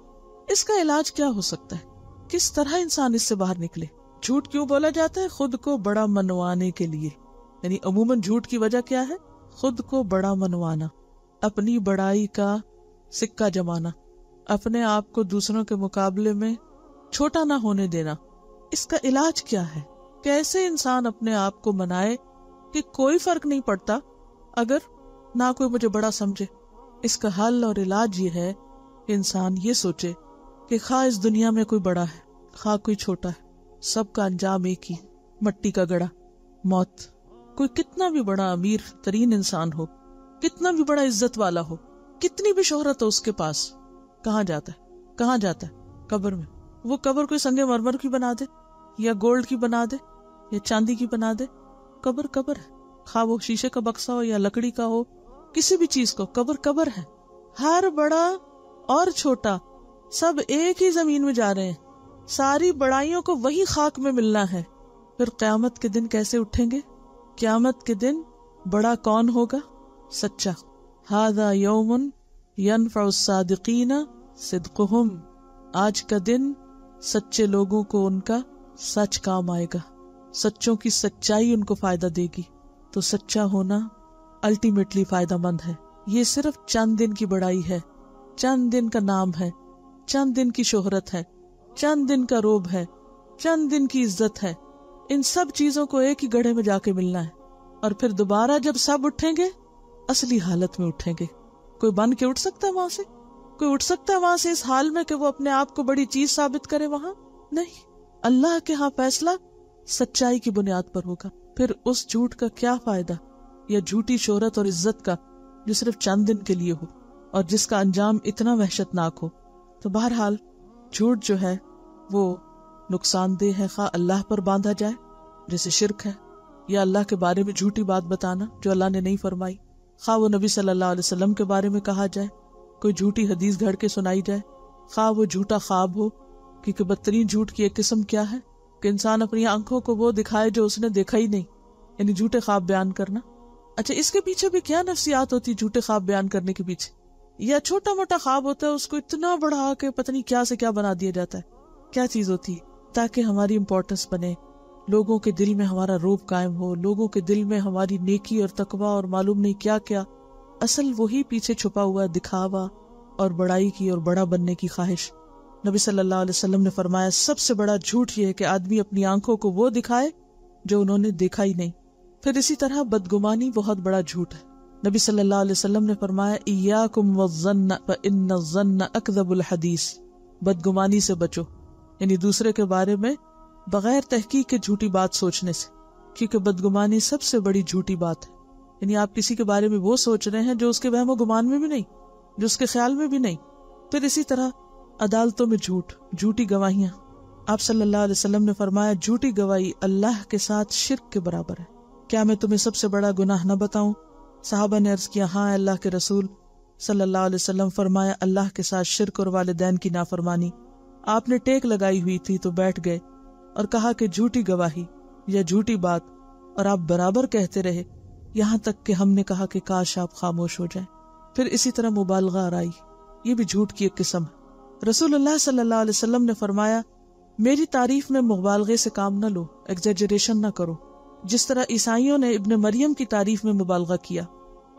اس کا علاج کیا ہو سکتا ہے؟ کس طرح انسان اس سے باہر نکلے؟ جھوٹ کیوں بولا جاتا ہے؟ خود کو بڑا منوانے کے لیے۔ یعنی عموماً جھوٹ کی وجہ کیا ہے؟ خود کو بڑا منوانا، اپنی بڑائی کا سکہ جمانا، اپنے آپ کو دوسروں کے مقابلے میں چھوٹا نہ ہونے دینا۔ اس کا علاج کیا ہے؟ کیسے انسان اپنے آپ کو منائے کہ کوئی فرق نہیں پڑتا اگر نہ کوئی مجھے بڑا سمجھے؟ اس کا حل اور علاج یہ ہے کہ انسان یہ سوچے کہ خواہ اس دنیا میں کوئی بڑا ہے خواہ کوئی چھوٹا ہے، سب کا انجام ایک ہی، مٹی کا گڑا، موت۔ کوئی کتنا بھی بڑا امیر ترین انسان ہو، کتنا بھی بڑا عزت والا ہو، کتنی بھی شہرت ہو اس کے پاس، کہاں جاتا ہے؟ کہاں جاتا ہے؟ قبر میں۔ وہ قبر کوئی سنگ مرمر کی بنا دے یا گولڈ کی بنا دے یا چاندی کی بنا دے، قبر قبر ہے، خواہ وہ شیشے کا بکسا ہو یا لکڑی کا ہو، کسی بھی چیز کو، قبر قبر ہے۔ ہر بڑا اور چھوٹا سب ایک ہی زمین میں جا رہے ہیں، ساری بڑائیوں کو وہی خاک میں ملنا ہے۔ پھر قیامت کے دن کیسے اٹھیں گے؟ قیامت کے دن بڑا کون ہوگا؟ سچا۔ ھذا یوم ینفع الصادقین صدقہم، آج کا دن سچے لوگوں کو ان کا سچ کام آئے گا، سچوں کی سچائی ان کو فائدہ دے گی۔ تو سچا ہونا الٹیمیٹلی فائدہ مند ہے۔ یہ صرف چند دن کی بڑائی ہے، چند دن کا نام ہے، چند دن کی شہرت ہے، چند دن کا روب ہے، چند دن کی عزت ہے۔ ان سب چیزوں کو ایک ہی گڑھے میں جا کے ملنا ہے، اور پھر دوبارہ جب سب اٹھیں گے اصلی حالت میں اٹھیں گے۔ کوئی بن کے اٹھ سکتا ہے وہاں سے؟ کوئی اٹھ سکتا ہے وہاں سے اس حال میں کہ وہ اپنے آپ کو بڑی چیز ثابت کرے؟ وہاں نہیں۔ اللہ کے ہاں فیصلہ سچائی کی بنیاد پر ہوگا۔ پھر اس جھوٹ کا کیا فائدہ، یا جھوٹی شہرت اور عزت کا جو صرف چند دن کے لیے ہو اور جس کا انجام اتنا وحشتناک ہو؟ تو بہرحال جھوٹ جو ہے وہ نقصان دہ ہے، خواہ اللہ پر باندھا جائے جیسے شرک ہے، یا اللہ کے بارے میں جھوٹی بات بتانا جو اللہ نے نہیں فرمائی، خواہ وہ نبی صلی اللہ علیہ وسلم کے بارے میں کہا جائے، کوئی جھوٹی حدیث گھڑ کے سنائی جائے، خواہ وہ جھوٹا خواب ہو، کیونکہ بدترین جھوٹ کی ایک قسم کیا ہے کہ انسان اپنی آنکھوں کو وہ دکھائے جو اس نے دیکھا ہی نہیں، یعنی جھوٹے خواب بیان کرنا۔ اچھا، اس کے پیچھے بھی کیا نفسیات ہوتی جھوٹے خواب بیان کرنے کے پیچھے؟ یا چھوٹا موٹا خواب ہوتا ہے اس کو اتنا بڑھا کے پتہ نہیں کیا سے کیا بنا دیا جاتا ہے۔ کیا چیز ہوتی ہے؟ تاکہ ہماری امپورٹنس بنے، لوگوں کے دل میں ہمارا روب قائم ہو، لوگوں کے دل میں ہماری نیکی اور تقویٰ اور معلوم نہیں کیا کیا۔ اصل وہی پیچھے چھپا ہوا دکھاوا اور بڑائی کی اور بڑا بننے کی خواہش۔ نبی صلی اللہ علیہ وسلم نے فرمایا سب سے بڑا جھوٹ یہ ہے کہ آدمی اپنی آنکھوں کو وہ دکھائے جو انہوں نے دیکھا ہی نہیں۔ پھر اسی طرح بدگمانی بہت بڑا جھوٹ ہے، نبی صلی اللہ علیہ وسلم نے فرمایا ایاکم والظن فإن الظن اکذب الحدیث، بدگمانی سے بچو، یعنی دوسرے کے بارے میں بغیر تحقیق کے جھوٹی بات سوچنے سے، کیونکہ بدگمانی سب سے بڑی جھوٹی بات ہے۔ یعنی آپ کسی کے بارے میں وہ سوچ رہے ہیں جو اس کے وہم و گمان میں بھی نہیں، جو اس کے خیال میں بھی نہیں۔ پھر اسی طرح عدالتوں میں جھوٹ، جھوٹی گواہیاں، آپ صلی اللہ علیہ وسلم نے فرمایا جھوٹی گواہی اللہ کے ساتھ شرک کے برابر ہے۔ کیا میں تمہیں سب سے بڑا گناہ نہ بتاؤں؟ صحابہ نے عرض کیا ہاں اللہ کے رسول صلی اللہ علیہ وسلم۔ فرمایا اللہ کے ساتھ شرک اور والدین کی نافرمانی۔ آپ نے ٹیک لگائی ہوئی تھی تو بیٹھ گئے اور کہا کہ جھوٹی گواہی یا جھوٹی بات، اور آپ برابر کہتے رہے یہاں تک کہ ہم نے کہا کہ کاش آپ خاموش ہو جائیں۔ پھر اسی طرح مبالغہ آرائی، یہ بھی جھوٹ کی ایک قسم ہے۔ رسول اللہ صلی اللہ علیہ وسلم نے فرمایا میری تعریف میں مبالغے سے کام نہ لو، ایگزیجریشن نہ کرو، جس طرح عیسائیوں نے ابن مریم کی تعریف میں مبالغہ کیا۔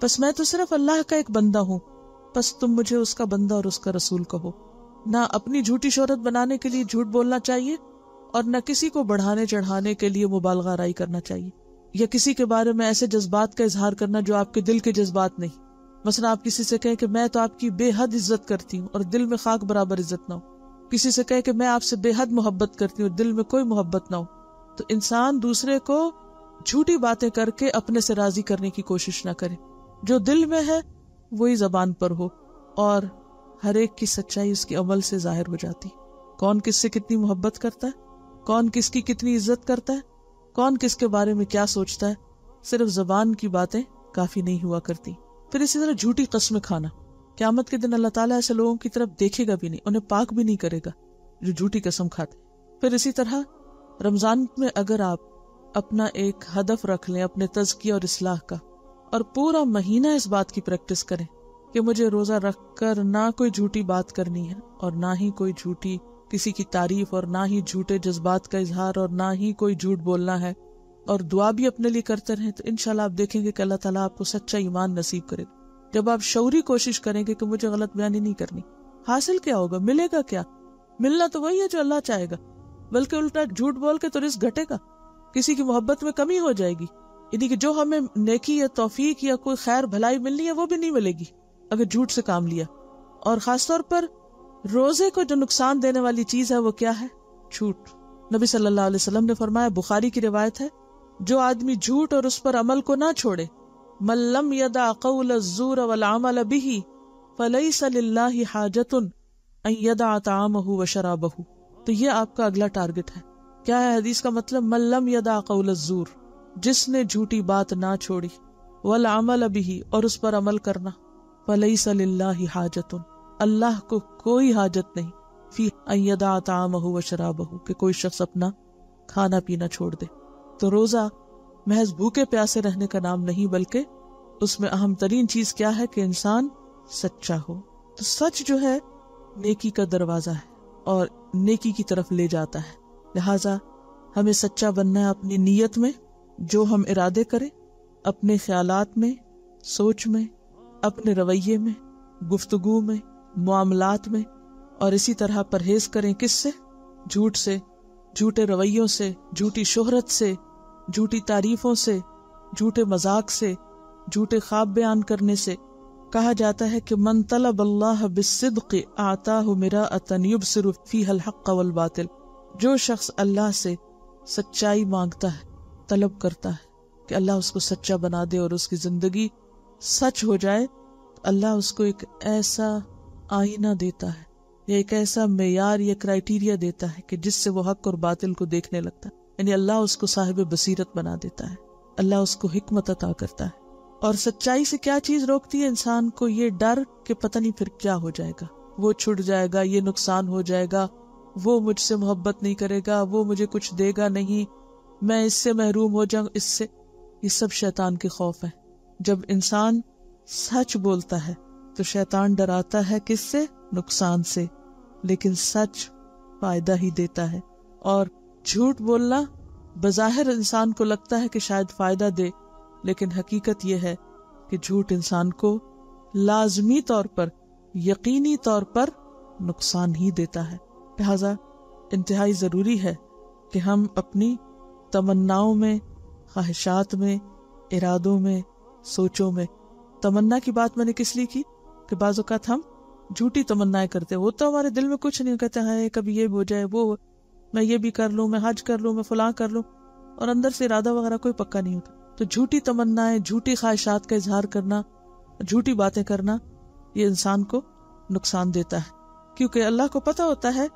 بس میں تو صرف اللہ کا ایک بندہ ہوں، بس تم مجھے اس کا بندہ اور اس کا رسول کہو۔ نہ اپنی جھوٹی شہرت بنانے کے لیے جھوٹ بولنا چاہیے، اور نہ کسی کو بڑھانے چڑھانے کے لیے مبالغہ آرائی کرنا چاہیے، یا کسی کے بارے میں ایسے جذبات کا اظہار کرنا جو آپ کے دل کے جذبات نہیں۔ مثلا آپ کسی سے کہیں کہ میں تو آپ کی بے حد عزت کرتی ہوں اور دل میں خاک برابر عزت نہ ہو، کسی سے کہے کہ میں آپ سے بے حد محبت کرتی ہوں اور دل میں کوئی محبت نہ ہو، تو انسان دوسرے کو جھوٹی باتیں کر کے اپنے سے راضی کرنے کی کوشش نہ کرے۔ جو دل میں ہے وہی زبان پر ہو، اور ہر ایک کی سچائی اس کے عمل سے ظاہر ہو جاتی۔ کون کس سے کتنی محبت کرتا ہے، کون کس کی کتنی عزت کرتا ہے، کون کس کے بارے میں کیا سوچتا ہے، صرف زبان کی باتیں کافی نہیں ہوا کرتی۔ پھر اسی طرح جھوٹی قسمیں کھانا، قیامت کے دن اللہ تعالیٰ ایسے لوگوں کی طرف دیکھے گا بھی نہیں، انہیں پاک بھی نہیں کرے گا جو جھوٹی قسم کھاتے۔ پھر اسی طرح رمضان میں اگر آپ اپنا ایک ہدف رکھ لیں اپنے تزکیہ اور اصلاح کا، اور پورا مہینہ اس بات کی پریکٹس کریں کہ مجھے روزہ رکھ کر نہ کوئی جھوٹی بات کرنی ہے، اور نہ ہی کوئی جھوٹی کسی کی تعریف، اور نہ ہی جھوٹے جذبات کا اظہار، اور نہ ہی کوئی جھوٹ بولنا ہے، اور دعا بھی اپنے لیے کرتے رہیں، تو انشاءاللہ آپ دیکھیں گے کہ اللہ تعالیٰ آپ کو سچا ایمان نصیب کرے گا۔ جب آپ شعوری کوشش کریں گے کہ مجھے غلط بیانی نہیں کرنی، حاصل کیا ہوگا؟ ملے گا کیا؟ ملنا تو وہی ہے جو اللہ چاہے گا، بلکہ الٹا جھوٹ بول کے تو رزق گھٹے گا، کسی کی محبت میں کمی ہو جائے گی، یعنی کہ جو ہمیں نیکی یا توفیق یا کوئی خیر بھلائی ملنی ہے وہ بھی نہیں ملے گی اگر جھوٹ سے کام لیا۔ اور خاص طور پر روزے کو جو نقصان دینے والی چیز ہے وہ کیا ہے؟ جھوٹ۔ نبی صلی اللہ علیہ وسلم نے فرمایا، بخاری کی روایت ہے، جو آدمی جھوٹ اور اس پر عمل کو نہ چھوڑے، من لم یدع قول الزور والعمل به فلیس للہ حاجۃ ان یدع طعامہ وشرابہ۔ تو یہ آپ کا اگلا ٹارگٹ ہے۔ کیا ہے حدیث کا مطلب؟ من لم یدع قول الزور، جس نے جھوٹی بات نہ چھوڑی، والعمل به، اور اس پر عمل کرنا، فلیس للہ حاجۃ، اللہ کو کوئی حاجت نہیں، فی ان یدع طعامہ وشرابہ، کہ کوئی شخص اپنا کھانا پینا چھوڑ دے۔ تو روزہ محض بھوکے پیاسے رہنے کا نام نہیں، بلکہ اس میں اہم ترین چیز کیا ہے کہ انسان سچا ہو۔ تو سچ جو ہے نیکی کا دروازہ ہے اور نیکی کی طرف لے جاتا ہے، لہٰذا ہمیں سچا بننا ہے اپنی نیت میں، جو ہم ارادے کریں، اپنے خیالات میں، سوچ میں، اپنے رویے میں، گفتگو میں، معاملات میں، اور اسی طرح پرہیز کریں کس سے؟ جھوٹ سے، جھوٹے رویوں سے، جھوٹی شہرت سے، جھوٹی تعریفوں سے، جھوٹے مذاق سے، جھوٹے خواب بیان کرنے سے۔ کہا جاتا ہے کہ من طلب اللہ بالصدق اعطاہ مراءۃ یبصر فیہا الحق والباطل، جو شخص اللہ سے سچائی مانگتا ہے، طلب کرتا ہے کہ اللہ اس کو سچا بنا دے اور اس کی زندگی سچ ہو جائے، تو اللہ اس کو ایک ایسا آئینہ دیتا ہے، یا ایک ایسا معیار یا کرائیٹیریا دیتا ہے کہ جس سے وہ حق اور باطل کو دیکھنے لگتا ہے، یعنی اللہ اس کو صاحب بصیرت بنا دیتا ہے، اللہ اس کو حکمت عطا کرتا ہے۔ اور سچائی سے کیا چیز روکتی ہے انسان کو؟ یہ ڈر کہ پتہ نہیں پھر کیا ہو جائے گا، وہ چھٹ جائے گا، یہ نقصان ہو جائے گا، وہ مجھ سے محبت نہیں کرے گا، وہ مجھے کچھ دے گا نہیں، میں اس سے محروم ہو جاؤں، اس سے۔ یہ سب شیطان کے خوف ہے۔ جب انسان سچ بولتا ہے تو شیطان ڈراتا ہے کس سے؟ نقصان سے، لیکن سچ فائدہ ہی دیتا ہے۔ اور جھوٹ بولنا بظاہر انسان کو لگتا ہے کہ شاید فائدہ دے، لیکن حقیقت یہ ہے کہ جھوٹ انسان کو لازمی طور پر، یقینی طور پر نقصان ہی دیتا ہے۔ لہذا انتہائی ضروری ہے کہ ہم اپنی تمناؤں میں، خواہشات میں، ارادوں میں، سوچوں میں تمنا کی بات میں نے کس لیے کی کہ بعض اوقات ہم جھوٹی تمنائیں کرتے، وہ تو ہمارے دل میں کچھ نہیں، کہتے ہیں کبھی یہ ہو جائے، وہ میں یہ بھی کر لوں، میں حج کر لوں، میں فلاں کر لوں، اور اندر سے ارادہ وغیرہ کوئی پکا نہیں ہوتا. تو جھوٹی تمنائیں، جھوٹی خواہشات کا اظہار کرنا، جھوٹی باتیں کرنا، یہ انسان کو نقصان دیتا ہے، کیونکہ اللہ کو پتہ ہوتا ہے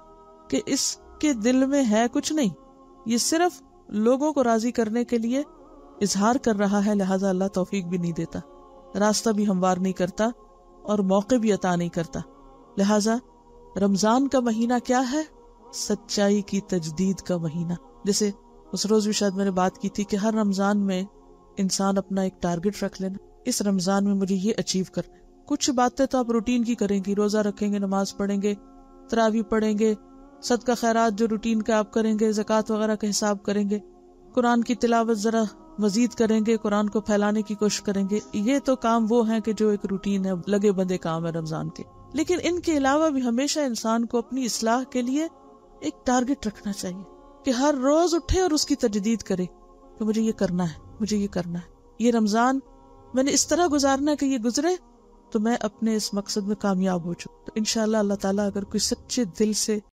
کہ اس کے دل میں ہے کچھ نہیں، یہ صرف لوگوں کو راضی کرنے کے لیے اظہار کر رہا ہے. لہٰذا اللہ توفیق بھی نہیں دیتا، راستہ بھی ہموار نہیں کرتا، اور موقع بھی عطا نہیں کرتا. لہٰذا رمضان کا مہینہ کیا ہے؟ سچائی کی تجدید کا مہینہ. جیسے اس روز بھی شاید میں نے بات کی تھی کہ ہر رمضان میں انسان اپنا ایک ٹارگٹ رکھ لینا، اس رمضان میں مجھے یہ اچیو کرنا ہے. کچھ باتیں تو آپ روٹین کی کریں گی، روزہ رکھیں گے، نماز پڑھیں گے، تراویح پڑھیں گے، صدقہ خیرات جو روٹین کا آپ کریں گے، زکوٰۃ وغیرہ کا حساب کریں گے، قرآن کی تلاوت ذرا مزید کریں گے، قرآن کو پھیلانے کی کوشش کریں گے. یہ تو کام وہ ہیں کہ جو ایک روٹین ہے، لگے بندے کام ہے رمضان کے. لیکن ان کے علاوہ بھی ہمیشہ انسان کو اپنی اصلاح کے لیے ایک ٹارگٹ رکھنا چاہیے کہ ہر روز اٹھے اور اس کی تجدید کرے کہ مجھے یہ کرنا ہے، مجھے یہ کرنا ہے. یہ رمضان میں نے اس طرح گزارنا ہے کہ یہ گزرے تو میں اپنے اس مقصد میں کامیاب ہو چکا. تو انشاءاللہ اللہ تعالیٰ اگر کوئی سچے دل سے